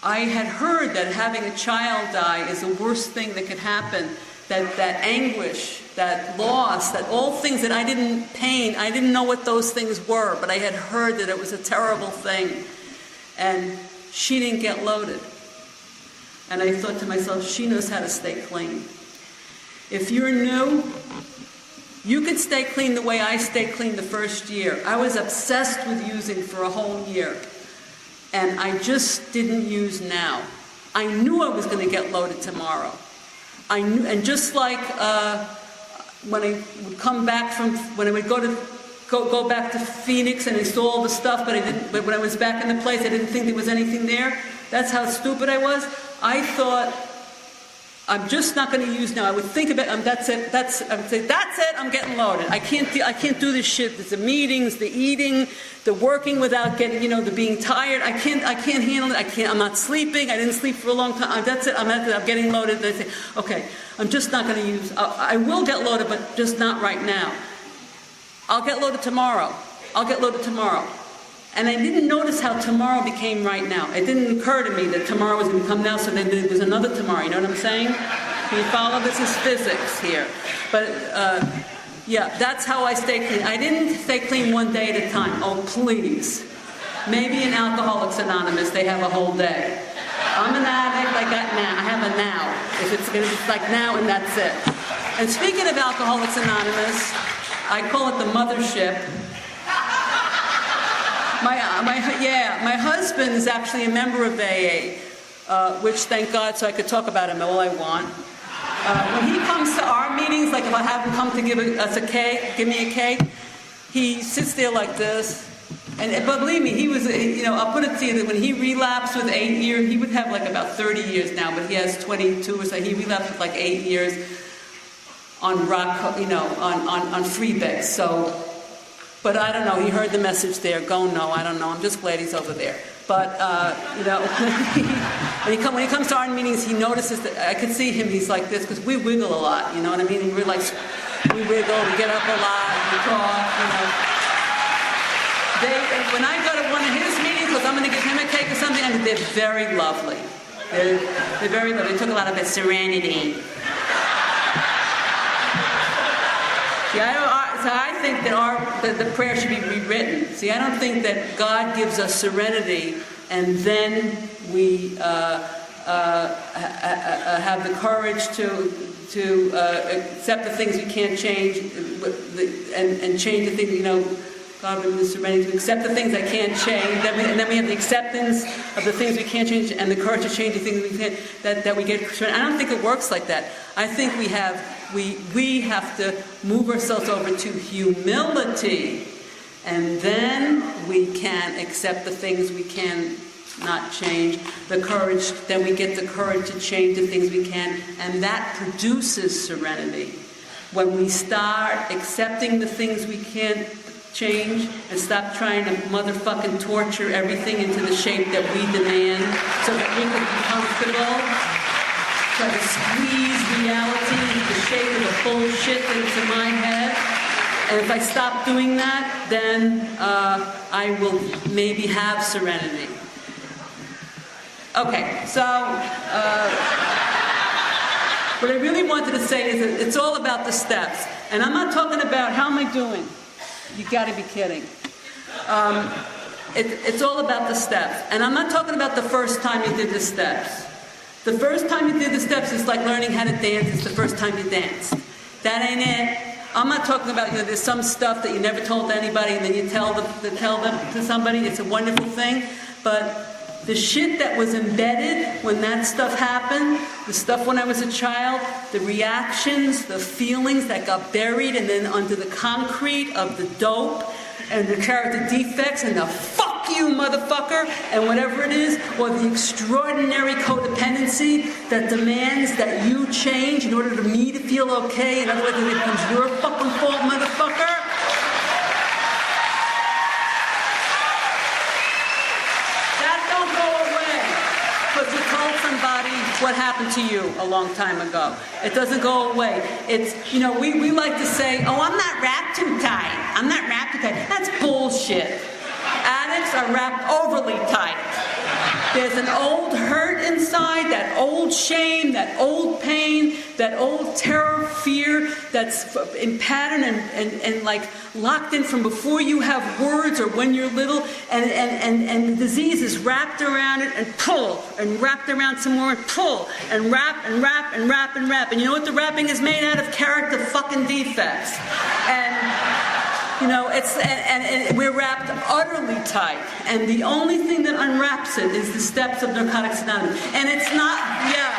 I had heard that having a child die is the worst thing that could happen, that anguish, that loss, that all things that I didn't know what those things were, but I had heard that it was a terrible thing. And she didn't get loaded. And I thought to myself, she knows how to stay clean. If you're new, you could stay clean the way I stayed clean the first year. I was obsessed with using for a whole year. And I just didn't use now. I knew I was going to get loaded tomorrow. I knew, and just like when I would come back when I would go back to Phoenix and I saw all the stuff, but when I was back in the place, I didn't think there was anything there. That's how stupid I was. I thought, I'm just not going to use now. I would think about that's it. I would say, that's it. I'm getting loaded. I can't do this shit. It's the meetings, the eating, the working without getting, the being tired. I can't handle it. I'm not sleeping. I didn't sleep for a long time. That's it. I'm getting loaded. They say, okay, I'm just not going to use. I will get loaded, but just not right now. I'll get loaded tomorrow. And I didn't notice how tomorrow became right now. It didn't occur to me that tomorrow was going to become now, so then there was another tomorrow. You know what I'm saying? Can you follow? This is physics here. But, yeah, that's how I stay clean. I didn't stay clean one day at a time. Oh, please. Maybe in Alcoholics Anonymous, they have a whole day. I'm an addict. I have a now. If it's going to be like now and that's it. And speaking of Alcoholics Anonymous, I call it the mothership. My husband is actually a member of AA, which thank God, so I could talk about him all I want. When he comes to our meetings, like if I have him come to give us a cake, give me a cake, he sits there like this. But believe me, he was, I'll put it to you that when he relapsed with 8 years, he would have like about 30 years now, but he has 22 or so. He relapsed with like 8 years on rock, on freebase. So. But I don't know, he heard the message there, go no, I don't know, I'm just glad he's over there. But, when he comes to our meetings, he notices that, I could see him, he's like this, because we wiggle a lot, you know what I mean? And we wiggle, we get up a lot, we talk, When I go to one of his meetings, because I'm going to give him a cake or something, and they're very lovely. They're very lovely. They took a lot of serenity. So I think that the prayer should be rewritten. See, I don't think that God gives us serenity and then we have the courage to accept the things we can't change and change the things, God gives us serenity to accept the things I can't change. And then we have the acceptance of the things we can't change and the courage to change the things we can't, that we get. I don't think it works like that. I think we have to move ourselves over to humility, and then we can accept the things we can not change, the courage, then we get the courage to change the things we can, and that produces serenity. When we start accepting the things we can't change and stop trying to motherfucking torture everything into the shape that we demand so that we can be comfortable, try to squeeze reality into the shape of the bullshit that's in my head. And if I stop doing that, then I will maybe have serenity. Okay, so what I really wanted to say is that it's all about the steps. And I'm not talking about how am I doing? You got to be kidding. It's all about the steps. And I'm not talking about the first time you did the steps. The first time you did the steps is like learning how to dance. It's the first time you danced. That ain't it. I'm not talking about, there's some stuff that you never told anybody and then you tell them to somebody. It's a wonderful thing. But the shit that was embedded when that stuff happened, the stuff when I was a child, the reactions, the feelings that got buried and then under the concrete of the dope and the character defects and the fuck you motherfucker and whatever it is, or the extraordinary codependency that demands that you change in order for me to feel okay, in other words, it becomes your fucking fault, motherfucker. That don't go away because you told somebody what happened to you a long time ago. It doesn't go away. It's, we like to say, oh, I'm not wrapped too tight. I'm not wrapped too tight. That's bullshit. Addicts are wrapped overly tight. There's an old hurt inside, that old shame, that old pain, that old terror, fear that's in pattern and like locked in from before you have words or when you're little, and the disease is wrapped around it and pull, and wrapped around some more and pull, and wrap and wrap and wrap and wrap. And you know what the wrapping is made out of? Character fucking defects. And we're wrapped utterly tight. And the only thing that unwraps it is the steps of Narcotics Anonymous. And it's not, yay!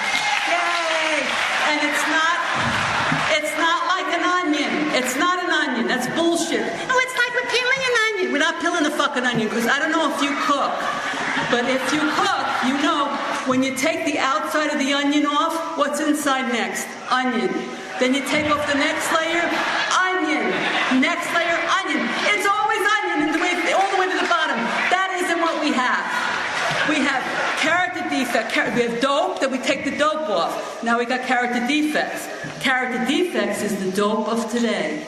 And it's not like an onion. It's not an onion. That's bullshit. Oh, it's like we're peeling an onion. We're not peeling the fucking onion, because I don't know if you cook. But if you cook, when you take the outside of the onion off, what's inside next? Onion. Then you take off the next layer, onion. Next layer, onion. It's always onion all the way to the bottom. That isn't what we have. We have character defect. We have dope, then we take the dope off. Now we got character defects. Character defects is the dope of today.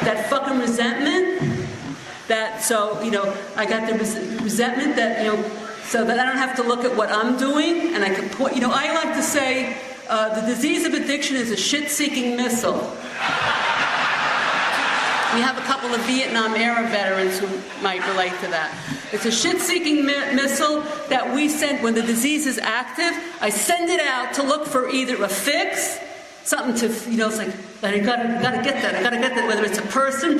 That fucking resentment, I got the resentment that, so that I don't have to look at what I'm doing, and I can point, I like to say, the disease of addiction is a shit-seeking missile. We have a couple of Vietnam-era veterans who might relate to that. It's a shit-seeking missile that we send when the disease is active. I send it out to look for either a fix, something to, it's like, I gotta get that, whether it's a person,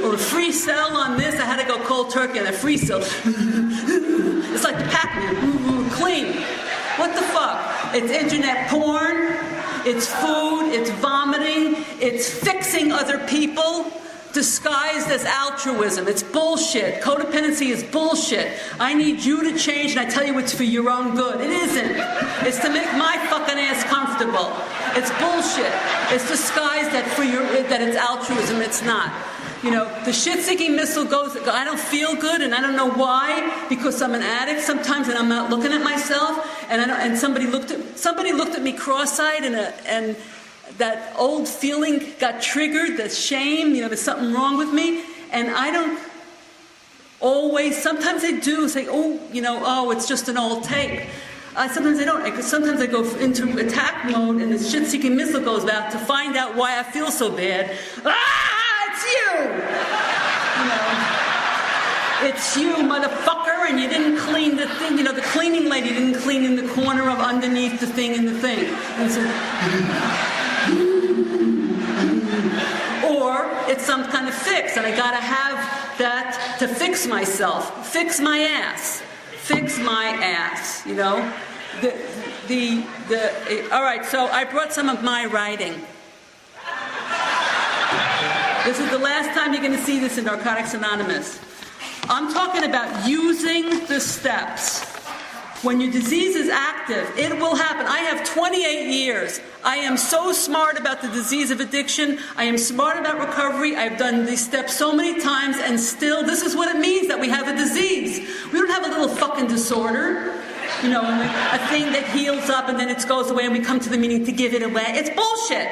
or a free cell on this. I had to go cold turkey on a free cell. It's like the Pac-Man, clean. What the fuck? It's internet porn, it's food, it's vomiting, it's fixing other people disguised as altruism. It's bullshit. Codependency is bullshit. I need you to change, and I tell you it's for your own good. It isn't. It's to make my fucking ass comfortable. It's bullshit. It's disguised that it's altruism. It's not. The shit-seeking missile goes, I don't feel good, and I don't know why, because I'm an addict sometimes, and I'm not looking at myself, and somebody looked at me cross-eyed, and that old feeling got triggered, the shame, there's something wrong with me, and I don't always, sometimes I do say, it's just an old tape. Sometimes I don't. Sometimes I go into attack mode, and the shit-seeking missile goes out to find out why I feel so bad. It's you! It's you, motherfucker, and you didn't clean the thing. The cleaning lady didn't clean in the corner of underneath the thing in the thing. And so, or it's some kind of fix, and I gotta have that to fix myself. Fix my ass. Fix my ass, all right, so I brought some of my writing. This is the last time you're going to see this in Narcotics Anonymous. I'm talking about using the steps. When your disease is active, it will happen. I have 28 years. I am so smart about the disease of addiction. I am smart about recovery. I've done these steps so many times, and still, this is what it means that we have a disease. We don't have a little fucking disorder, a thing that heals up and then it goes away and we come to the meeting to give it away. It's bullshit.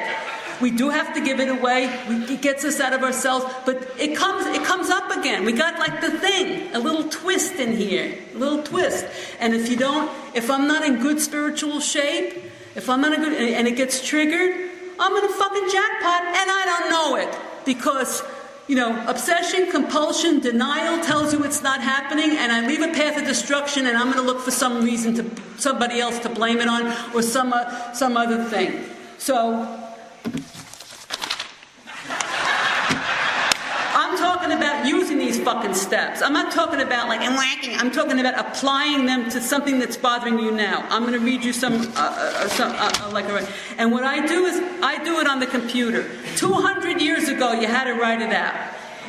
We do have to give it away. It gets us out of ourselves, but it comes up again. We got like the thing, a little twist in here, a little twist. And if I'm not in good spiritual shape, and it gets triggered, I'm in a fucking jackpot, and I don't know it, because obsession, compulsion, denial tells you it's not happening, and I leave a path of destruction, and I'm going to look for some reason somebody else to blame it on, or some other thing. So I'm talking about using these fucking steps. I'm not talking about I'm talking about applying them to something that's bothering you now. I'm going to read you and what I do is I do it on the computer. 200 years ago, you had to write it out.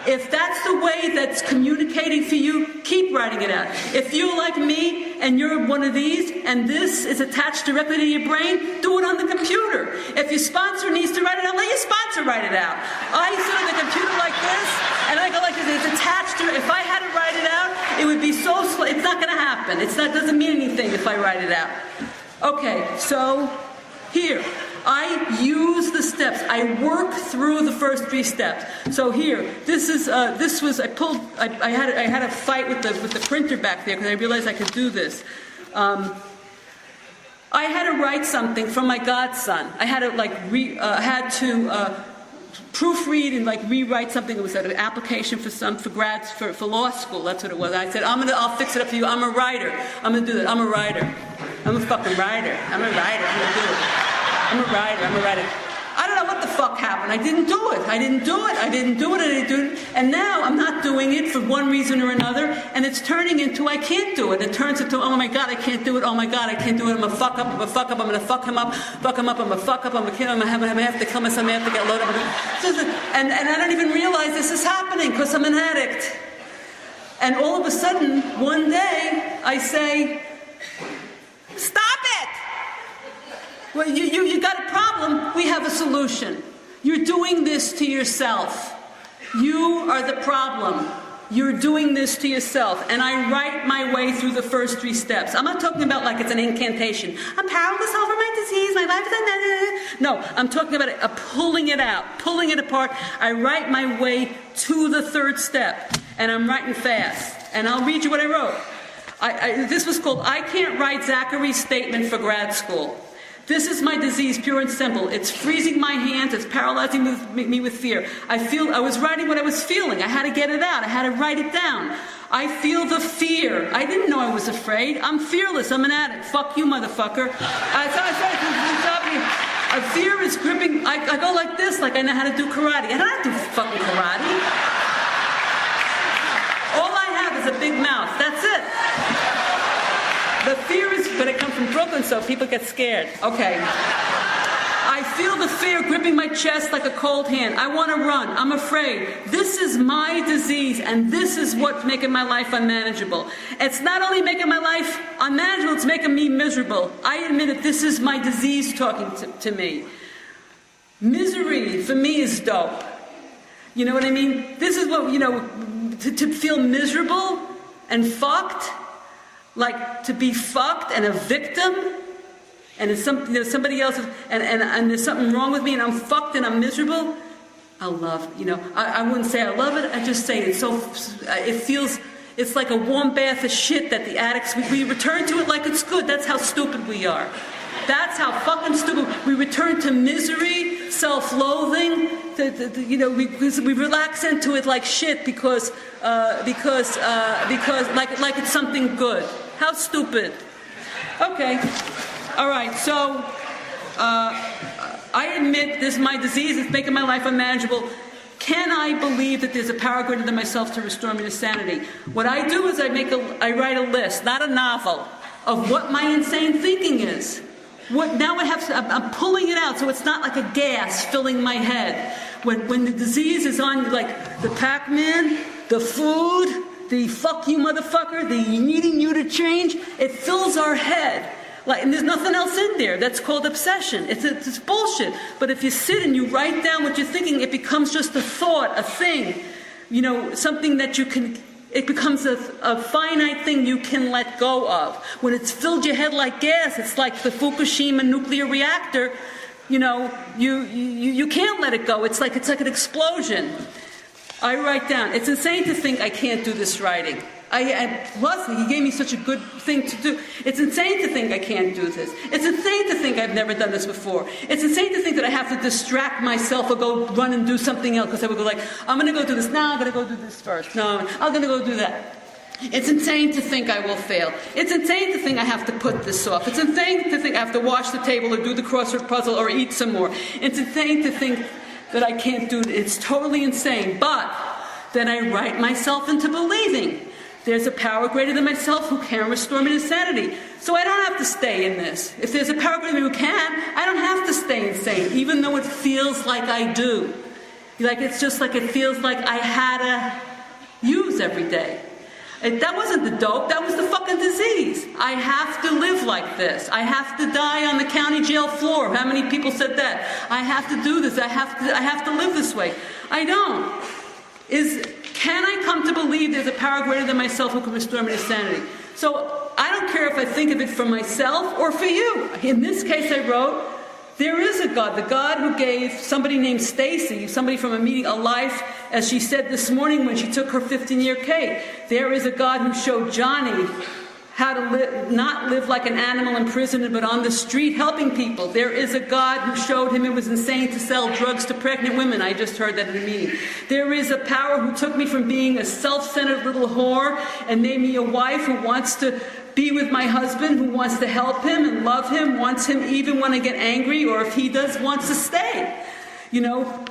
If that's the way that's communicating for you, keep writing it out. If you're like me and you're one of these and this is attached directly to your brain, do it on the computer. If your sponsor needs to write it out, let your sponsor write it out. I sit on the computer like this and I go like this. It's attached to it. If I had to write it out, it would be so slow. It's not going to happen. Doesn't mean anything if I write it out. Okay, so here. I use the steps. I work through the first 3 steps. So here, I had a fight with the printer back there because I realized I could do this. I had to write something from my godson. I had to proofread and rewrite something. It was an application for law school. That's what it was. I said, I'll fix it up for you. I'm a writer. I'm gonna do that. I'm a writer. I'm a fucking writer. I'm a writer. I'm gonna do it. I'm a writer. I don't know what the fuck happened. I didn't do it. And now I'm not doing it for one reason or another, and it's turning into I can't do it. It turns into, oh my God, I can't do it. Oh my God, I can't do it. I'm gonna fuck up. I'm gonna fuck him up. I'm gonna fuck up. I'm gonna kill him. I'm gonna have to kill myself. I'm gonna have to get loaded up. And I don't even realize this is happening because I'm an addict. And all of a sudden, one day, I say, stop it! Well, you got a problem, we have a solution. You're doing this to yourself. You are the problem. You're doing this to yourself. And I write my way through the first 3 steps. I'm not talking about like it's an incantation. I'm powerless over my disease, my life is... No, I'm talking about pulling it out, pulling it apart. I write my way to the 3rd step. And I'm writing fast. And I'll read you what I wrote. This was called, I Can't Write Zachary's Statement for Grad School. This is my disease, pure and simple. It's freezing my hands. It's paralyzing me with fear. I was writing what I was feeling. I had to get it out. I had to write it down. I feel the fear. I didn't know I was afraid. I'm fearless. I'm an addict. Fuck you, motherfucker. Fear is gripping. I go like this, like I know how to do karate. I don't have to do fucking karate. All I have is a big mouth. That's it. The fear is, but I come from Brooklyn, so people get scared. Okay. I feel the fear gripping my chest like a cold hand. I want to run. I'm afraid. This is my disease, and this is what's making my life unmanageable. It's not only making my life unmanageable, it's making me miserable. I admit it. This is my disease talking to me. Misery, for me, is dope. You know what I mean? This is what, to feel miserable and fucked. Like to be fucked and a victim, and it's somebody else, and there's something wrong with me, and I'm fucked and I'm miserable. I love, I wouldn't say I love it. I just say it's like a warm bath of shit that the addicts we return to it like it's good. That's how stupid we are. That's how fucking stupid we return to misery, self-loathing. We relax into it like shit because like it's something good. How stupid. Okay. All right. So I admit this is my disease. It's making my life unmanageable. Can I believe that there's a power greater than myself to restore me to sanity? What I do is I write a list, not a novel, of what my insane thinking is. I'm pulling it out so it's not like a gas filling my head. When the disease is on, like the Pac-Man, the food, the fuck you motherfucker, the needing you to change, it fills our head. And there's nothing else in there. That's called obsession. It's bullshit. But if you sit and you write down what you're thinking, it becomes just a thought, a thing. Something that you can... It becomes a finite thing you can let go of. When it's filled your head like gas, it's like the Fukushima nuclear reactor. You can't let it go. It's like an explosion. I write down. It's insane to think I can't do this writing. Plus, he gave me such a good thing to do. It's insane to think I can't do this. It's insane to think I've never done this before. It's insane to think that I have to distract myself or go run and do something else, because I would go like, I'm going to go do this. No, I'm going to go do this first. No, I'm going to go do that. It's insane to think I will fail. It's insane to think I have to put this off. It's insane to think I have to wash the table or do the crossword puzzle or eat some more. It's insane to think that I can't do it. It's totally insane. But then I write myself into believing there's a power greater than myself who can restore me to sanity. So I don't have to stay in this. If there's a power greater than me who can, I don't have to stay insane, even though it feels like I do. Like it's just like it feels like I had to use every day. That wasn't the dope, that was the fucking disease. I have to live like this. I have to die on the county jail floor. How many people said that? I have to do this. I have to live this way. I don't. Can I come to believe there's a power greater than myself who can restore me to sanity? So I don't care if I think of it for myself or for you. In this case I wrote, there is a God, the God who gave somebody named Stacy, somebody from a meeting, a life, as she said this morning when she took her 15-year cake. There is a God who showed Johnny how to not live like an animal in prison, but on the street helping people. There is a God who showed him it was insane to sell drugs to pregnant women. I just heard that in a meeting. There is a power who took me from being a self-centered little whore and made me a wife who wants to be with my husband, who wants to help him and love him, wants him even when I get angry, or if he does, wants to stay. You know,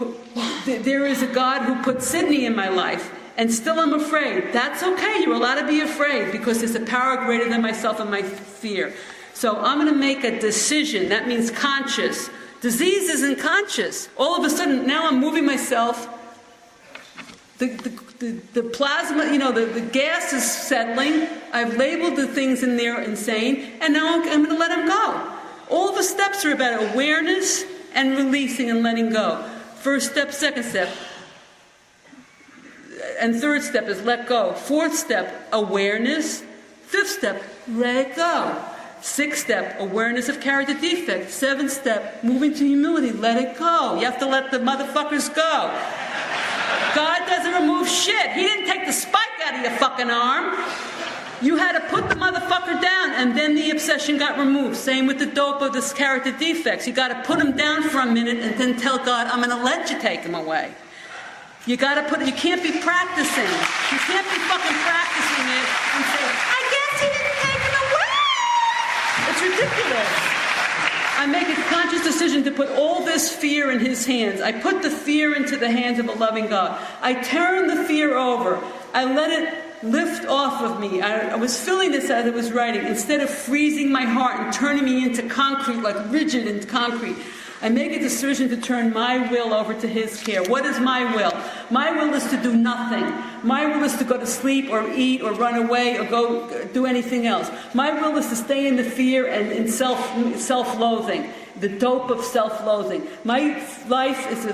there is a God who put Sydney in my life, and still I'm afraid. That's okay, you're allowed to be afraid, because there's a power greater than myself and my fear. So I'm going to make a decision. That means conscious. Disease isn't conscious. All of a sudden, now I'm moving myself. The plasma, you know, the gas is settling. I've labeled the things in there insane, and now I'm going to let them go. All the steps are about awareness and releasing and letting go. First step, second step. And third step is let go. Fourth step, awareness. Fifth step, let go. Sixth step, awareness of character defect. Seventh step, moving to humility, let it go. You have to let the motherfuckers go. God doesn't remove shit. He didn't take the spike out of your fucking arm. You had to put the motherfucker down, and then the obsession got removed. Same with the dope of this character defects. You got to put him down for a minute and then tell God, I'm going to let you take him away. You got to you can't be practicing. You can't be fucking practicing it and say, I guess he didn't take him away. It's ridiculous. I make a conscious decision to put all this fear in his hands. I put the fear into the hands of a loving God. I turn the fear over. I let it lift off of me. I was feeling this as I was writing. Instead of freezing my heart and turning me into concrete, like rigid and concrete, I make a decision to turn my will over to his care. What is my will? My will is to do nothing. My will is to go to sleep or eat or run away or go do anything else. My will is to stay in the fear and in self-loathing, the dope of self-loathing. My life is,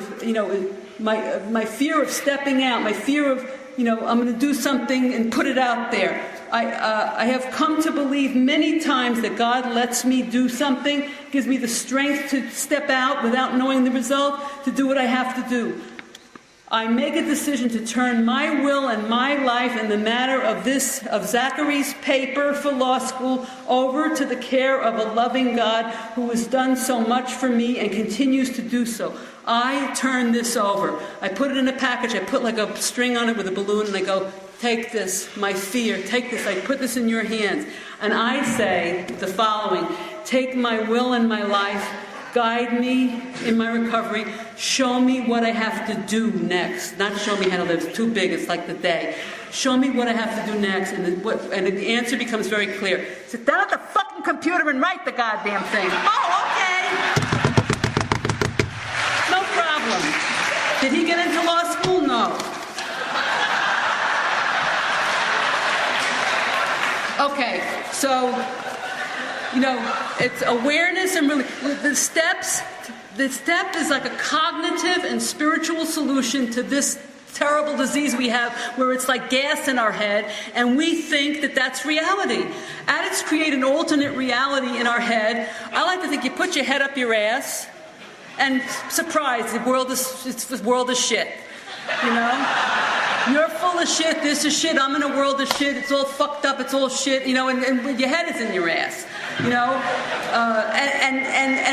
my fear of stepping out, my fear of, I'm going to do something and put it out there. I have come to believe many times that God lets me do something, gives me the strength to step out without knowing the result, to do what I have to do. I make a decision to turn my will and my life and the matter of Zachary's paper for law school over to the care of a loving God who has done so much for me and continues to do so. I turn this over. I put it in a package. I put like a string on it with a balloon, and I go, take this, my fear, take this. I put this in your hands. And I say the following: take my will and my life, guide me in my recovery, show me what I have to do next. Not show me how to live, it's too big, it's like the day. Show me what I have to do next, and the answer becomes very clear. Sit down at the fucking computer and write the goddamn thing. Oh, okay. No problem. Did he get into law school? No. Okay, so, it's awareness and really, the step is like a cognitive and spiritual solution to this terrible disease we have, where it's like gas in our head, and we think that that's reality. Addicts create an alternate reality in our head. I like to think you put your head up your ass, and surprise, the world is shit. You're full of shit, this is shit, I'm in a world of shit, it's all fucked up, it's all shit, and your head is in your ass, and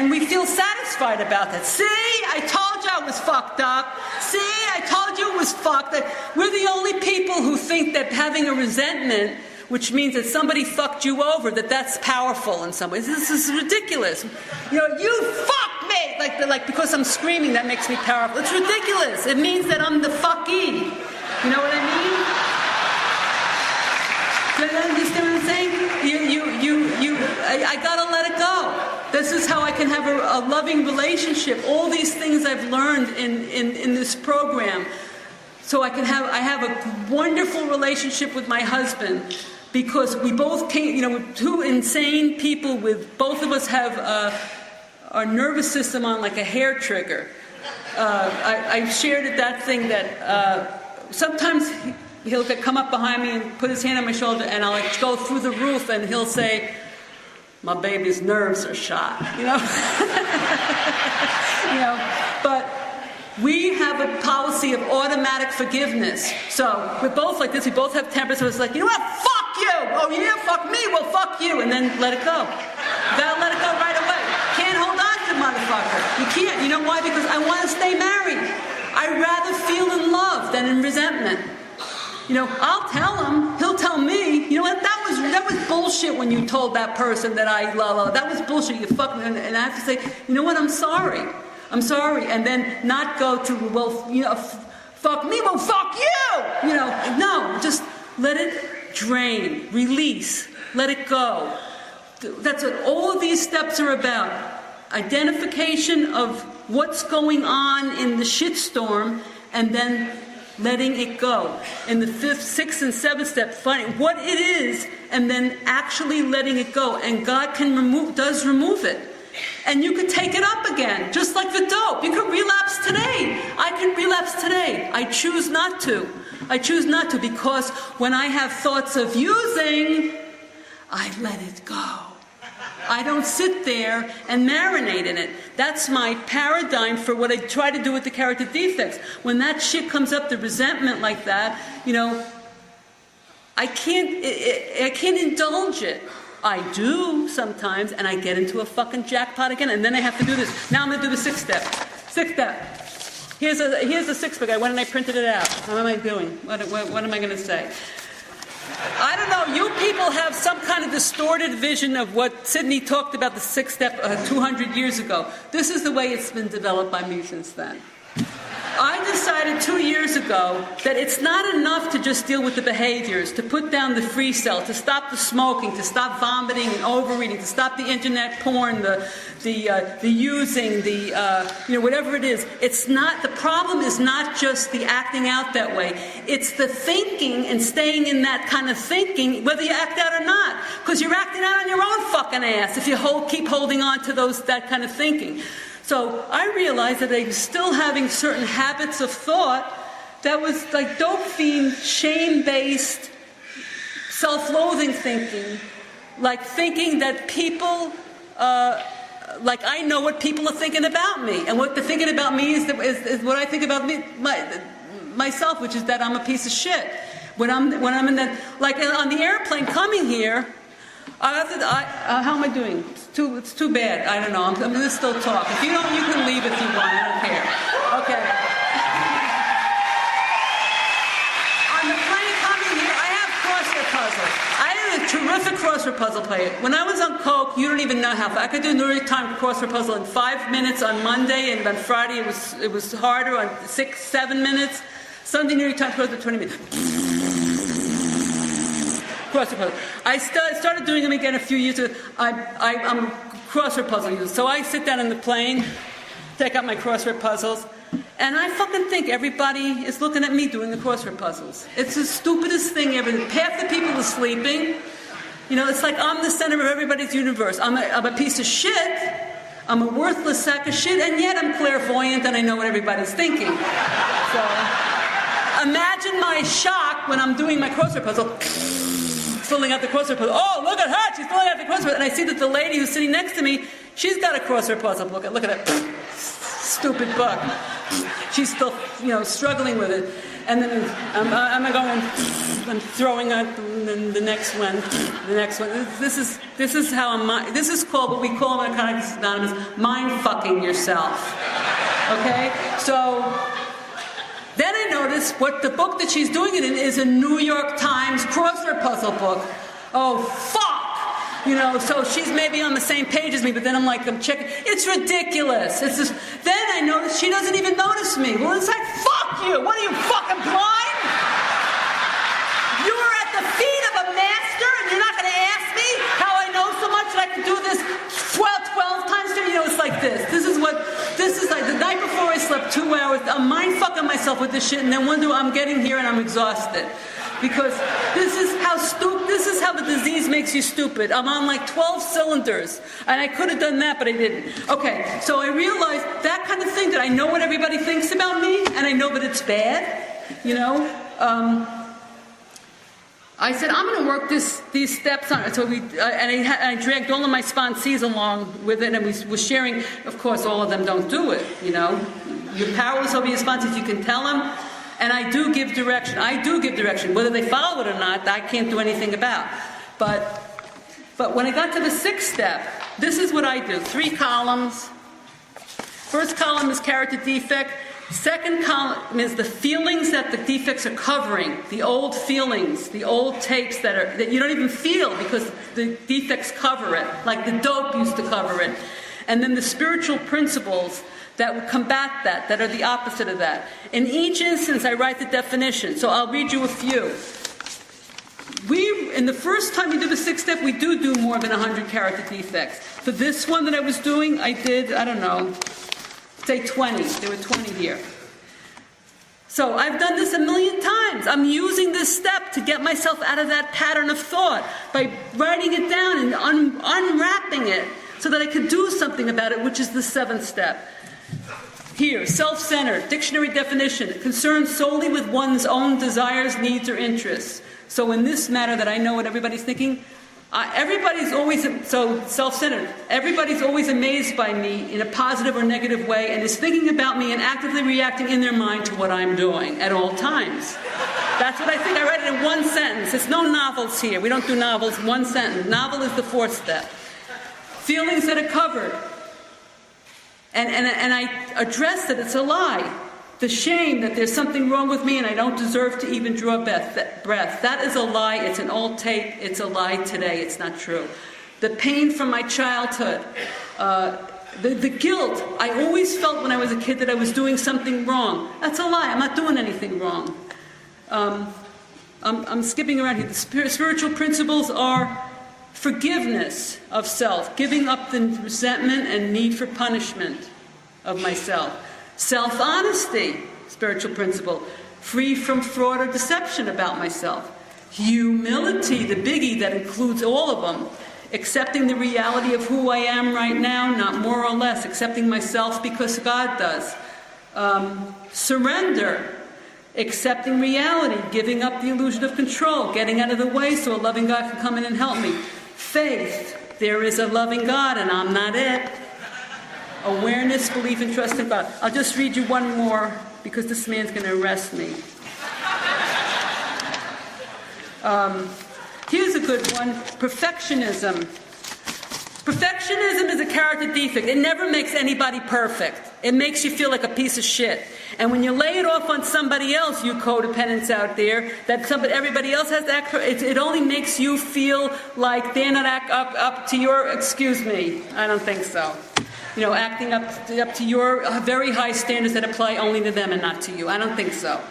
we feel satisfied about that. See, I told you I was fucked up. See, I told you it was fucked up. We're the only people who think that having a resentment, which means that somebody fucked you over, that's powerful in some ways. This is ridiculous. You fucked me! Like because I'm screaming, that makes me powerful. It's ridiculous. It means that I'm the fucky. You know what I mean? Do you understand what I'm saying? I gotta let it go. This is how I can have a loving relationship. All these things I've learned in this program. So I have a wonderful relationship with my husband because we both came, we're two insane people both of us have our nervous system on like a hair trigger. I shared that thing that sometimes he'll come up behind me and put his hand on my shoulder and I'll go through the roof and he'll say, my baby's nerves are shot, but we have a policy of automatic forgiveness. So we're both like this. We both have tempers. So it's like, you know what? Fuck you. Oh, yeah, fuck me. Well, fuck you. And then let it go. You gotta let it go right away. Can't hold on to the motherfucker. You can't. You know why? Because I want to stay married. I'd rather feel in love than in resentment. I'll tell him. He'll tell me. You know what? That was bullshit when you told that person that I love. That was bullshit. You fucked me. And I have to say, you know what? I'm sorry. And then not go to, fuck me, well, fuck you! No, just let it drain, release, let it go. That's what all of these steps are about. Identification of what's going on in the shitstorm, and then letting it go. In the 5th, 6th, and 7th step, finding what it is, and then actually letting it go. And God does remove it. And you could take it up again, just like the dope. You could relapse today. I can relapse today. I choose not to. Because when I have thoughts of using, I let it go. I don't sit there and marinate in it. That's my paradigm for what I try to do with the character defects. When that shit comes up, the resentment like that, I can't indulge it. I do sometimes, and I get into a fucking jackpot again, and then I have to do this. Now I'm going to do the 6th step. 6th step. Here's the 6th book. I went and I printed it out. How am I doing? What am I going to say? I don't know. You people have some kind of distorted vision of what Sydney talked about the 6th step 200 years ago. This is the way it's been developed by me since then. I decided 2 years ago that it's not enough to just deal with the behaviors, to put down the free cell, to stop the smoking, to stop vomiting and overeating, to stop the internet porn, the using, whatever it is. It's not, the problem is not just the acting out that way. It's the thinking and staying in that kind of thinking, whether you act out or not. Because you're acting out on your own fucking ass if you keep holding on to that kind of thinking. So I realized that I'm still having certain habits of thought that was like dope fiend, shame-based, self-loathing thinking, like thinking that people, like I know what people are thinking about me, and what they're thinking about me is what I think about myself, which is that I'm a piece of shit. When I'm in that, like on the airplane coming here. How am I doing? It's too bad. I don't know. I'm going to still talk. If you don't, you can leave if you want. I don't care. Okay. On the plane coming here, I have crossword puzzles. I am a terrific crossword puzzle player. When I was on coke, you don't even know how. I could do a New York Times crossword puzzle in 5 minutes on Monday, and on Friday it was harder on 6, 7 minutes. Sunday New York Times crossword 20 minutes. Crossword puzzle. I started doing them again a few years ago. I'm a crossword puzzle user. So I sit down in the plane, take out my crossword puzzles, and I fucking think everybody is looking at me doing the crossword puzzles. It's the stupidest thing ever. Half the people are sleeping. It's like I'm the center of everybody's universe. I'm a piece of shit. I'm a worthless sack of shit, and yet I'm clairvoyant and I know what everybody's thinking. So imagine my shock when I'm doing my crossword puzzle. Filling out the crossword puzzle. Oh, look at her! She's filling out the crossword. And I see that the lady who's sitting next to me, she's got a crossword puzzle book. Look at that stupid book. She's still, struggling with it. And then I'm going, I'm throwing out the next one, the next one. This is how this is called what we call in Narcotics Anonymous, mind fucking yourself. Okay? So then I notice what the book that she's doing it in is a New York Times crossword puzzle book. Oh, fuck! So she's maybe on the same page as me, but then I'm checking. It's ridiculous. It's just, then I notice she doesn't even notice me. Well, it's like, fuck you. What are you, fucking blind? You are at the feet of a master, and you're not going to ask me how I know so much that I can do this 12 times? It's like this. This is like the night before I slept 2 hours. I'm mind fucking myself with this shit, and then one day I'm getting here and I'm exhausted. Because this is how the disease makes you stupid. I'm on 12 cylinders. And I could have done that, but I didn't. Okay, so I realized that kind of thing, that I know what everybody thinks about me, and I know that it's bad. I said, I'm going to work these steps on it. So I dragged all of my sponsees along with it, and we were sharing. Of course, all of them don't do it, You're powerless over your sponsees. You can tell them. And I do give direction. Whether they follow it or not, I can't do anything about. But when I got to the 6th step, this is what I do. 3 columns. First column is character defect. Second column is the feelings that the defects are covering. The old feelings, the old tapes that you don't even feel because the defects cover it. Like the dope used to cover it. And then the spiritual principles that would combat that are the opposite of that. In each instance, I write the definition. So I'll read you a few. In the first time we do the 6th step, we do more than 100 character defects. For this one that I was doing, I did, say 20. There were 20 here. So I've done this a million times. I'm using this step to get myself out of that pattern of thought by writing it down and unwrapping it so that I could do something about it, which is the 7th step. Here, self-centered, dictionary definition, concerned solely with one's own desires, needs, or interests. So in this matter that I know what everybody's thinking, everybody's always, so self-centered, everybody's always amazed by me in a positive or negative way and is thinking about me and actively reacting in their mind to what I'm doing at all times. That's what I think. I write it in one sentence. It's no novels here. We don't do novels. One sentence. Novel is the 4th step. Feelings that are covered. And I address that it's a lie. The shame that there's something wrong with me and I don't deserve to even draw breath. That is a lie. It's an old tape. It's a lie today. It's not true. The pain from my childhood. The guilt. I always felt when I was a kid that I was doing something wrong. That's a lie. I'm not doing anything wrong. I'm skipping around here. The spiritual principles are forgiveness of self, giving up the resentment and need for punishment of myself. Self-honesty, spiritual principle, free from fraud or deception about myself. Humility, the biggie that includes all of them. Accepting the reality of who I am right now, not more or less. Accepting myself because God does. Surrender. Accepting reality, giving up the illusion of control, getting out of the way so a loving God can come in and help me. Faith, there is a loving God and I'm not it. Awareness, belief, and trust in God. I'll just read you one more because this man's going to arrest me. Here's a good one. Perfectionism. Perfectionism is a character defect. It never makes anybody perfect. It makes you feel like a piece of shit. And when you lay it off on somebody else, you codependents out there, that everybody else has to act, it only makes you feel like they're not up to your, excuse me, I don't think so. Acting up to your very high standards that apply only to them and not to you. I don't think so.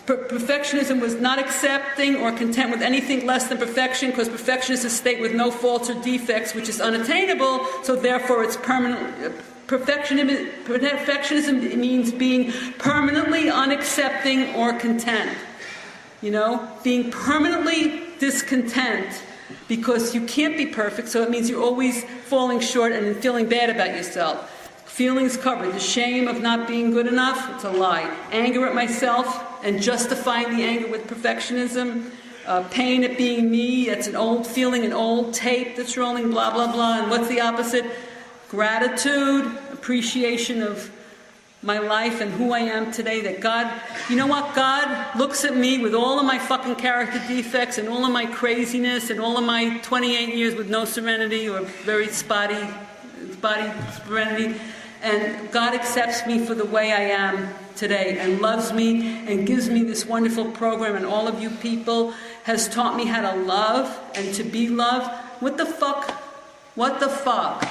Perfectionism was not accepting or content with anything less than perfection, because perfection is a state with no faults or defects, which is unattainable, so therefore it's permanent. Perfectionism means being permanently unaccepting or content. Being permanently discontent because you can't be perfect, so it means you're always falling short and feeling bad about yourself. Feelings covered. The shame of not being good enough, it's a lie. Anger at myself and justifying the anger with perfectionism. Pain at being me, that's an old feeling, an old tape that's rolling, blah, blah, blah. And what's the opposite? Gratitude, appreciation of my life and who I am today, that God, you know what, God looks at me with all of my fucking character defects and all of my craziness and all of my 28 years with no serenity or very spotty serenity, and God accepts me for the way I am today and loves me and gives me this wonderful program, and all of you people has taught me how to love and to be loved. What the fuck? What the fuck?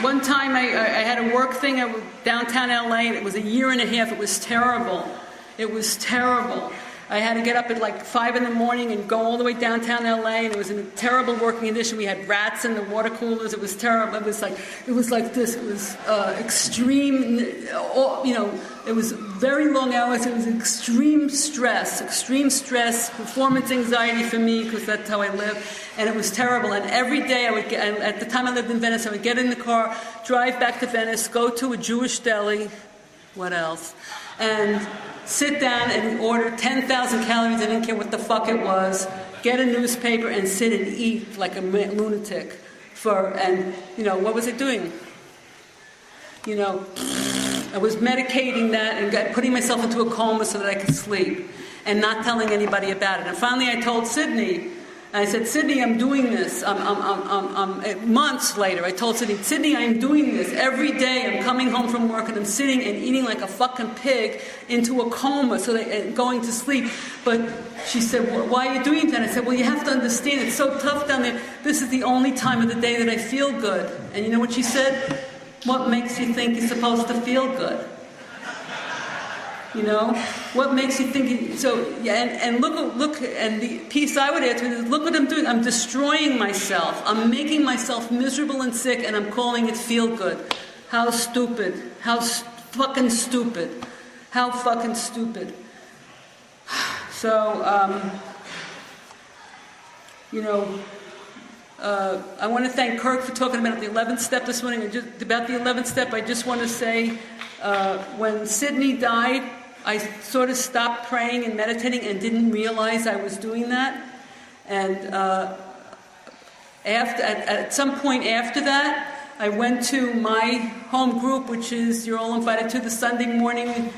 One time I had a work thing downtown LA, and it was a year and a half. It was terrible. It was terrible. I had to get up at like 5 in the morning and go all the way downtown LA, and it was in a terrible working condition. We had rats in the water coolers. It was terrible. It was like this. It was extreme. It was very long hours. It was extreme stress, performance anxiety for me, because that's how I live. And it was terrible. And every day I would get, at the time I lived in Venice, I would get in the car, drive back to Venice, go to a Jewish deli, what else, and sit down and order 10,000 calories, I didn't care what the fuck it was, get a newspaper and sit and eat like a lunatic. What was it doing? I was medicating that and putting myself into a coma so that I could sleep and not telling anybody about it. And finally I told Sydney, I said, Sydney, I'm doing this. Months later, I told Sydney, I'm doing this. Every day I'm coming home from work and I'm sitting and eating like a fucking pig into a coma, going to sleep. But she said, well, why are you doing that? I said, well, you have to understand, it's so tough down there. This is the only time of the day that I feel good. And you know what she said? What makes you think you're supposed to feel good? What makes you think? And look, and the piece I would add to it is, look what I'm doing. I'm destroying myself. I'm making myself miserable and sick, and I'm calling it feel good. How stupid. How fucking stupid. How fucking stupid. I want to thank Kirk for talking about the 11th step this morning. About the 11th step, I just want to say, when Sydney died, I sort of stopped praying and meditating and didn't realize I was doing that. And at some point after that, I went to my home group, which is, you're all invited to, the Sunday morning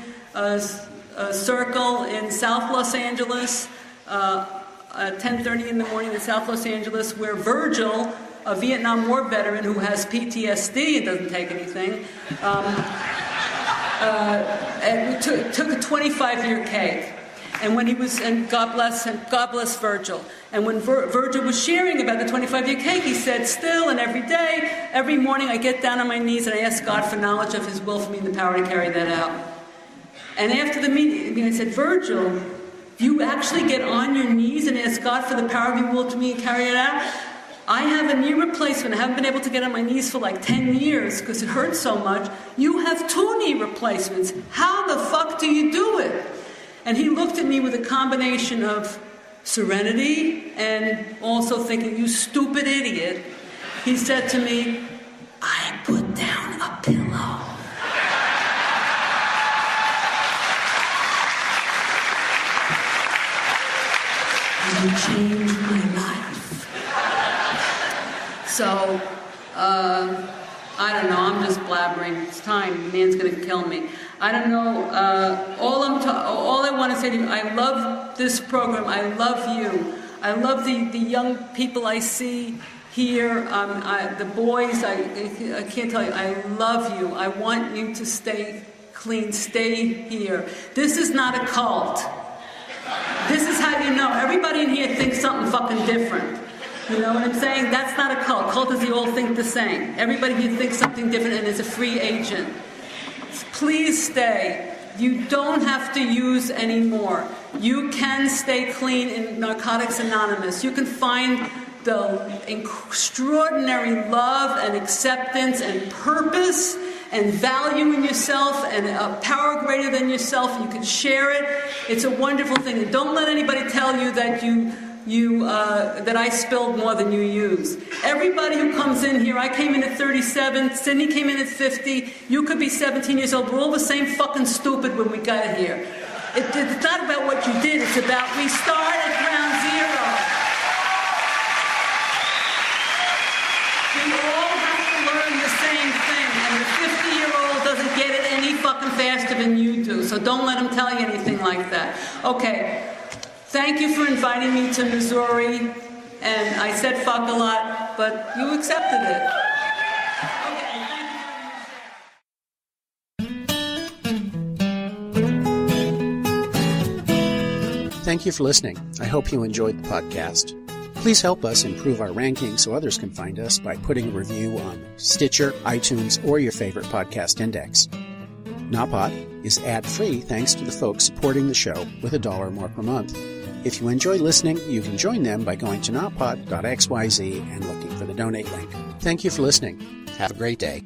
circle in South Los Angeles, 10:30 in the morning in South Los Angeles, where Virgil, a Vietnam War veteran who has PTSD and doesn't take anything, took a 25-year cake. And when he was, and God bless Virgil. And when Virgil was sharing about the 25-year cake, he said, still and every day, every morning I get down on my knees and I ask God for knowledge of His will for me and the power to carry that out. And after the meeting, I said, Virgil, you actually get on your knees and ask God for the power of your will to me and carry it out? I have a knee replacement. I haven't been able to get on my knees for like 10 years because it hurts so much. You have 2 knee replacements. How the fuck do you do it? And he looked at me with a combination of serenity and also thinking, you stupid idiot. He said to me, I put down a pillow. You changed my life. So, I don't know, I'm just blabbering. It's time, the man's going to kill me. I don't know, all I want to say to you, I love this program, I love you. I love the young people I see here, the boys, I can't tell you, I love you. I want you to stay clean, stay here. This is not a cult. This is how you know. Everybody in here thinks something fucking different. You know what I'm saying? That's not a cult. Cult is you all think the same. Everybody here thinks something different and is a free agent. Please stay. You don't have to use anymore. You can stay clean in Narcotics Anonymous. You can find the extraordinary love and acceptance and purpose and value in yourself and a power greater than yourself. You can share it. It's a wonderful thing. And don't let anybody tell you that that I spilled more than you use. Everybody who comes in here, I came in at 37, Sydney came in at 50, you could be 17 years old, we're all the same fucking stupid when we got here. It's not about what you did, it's about we start at ground So don't let them tell you anything like that. Okay. Thank you for inviting me to Missouri. And I said fuck a lot, but you accepted it.
Thank you for listening. I hope you enjoyed the podcast. Please help us improve our ranking so others can find us by putting a review on Stitcher, iTunes, or your favorite podcast index. Nawpod is ad-free thanks to the folks supporting the show with $1 or more per month. If you enjoy listening, you can join them by going to nawpod.xyz and looking for the donate link. Thank you for listening. Have a great day.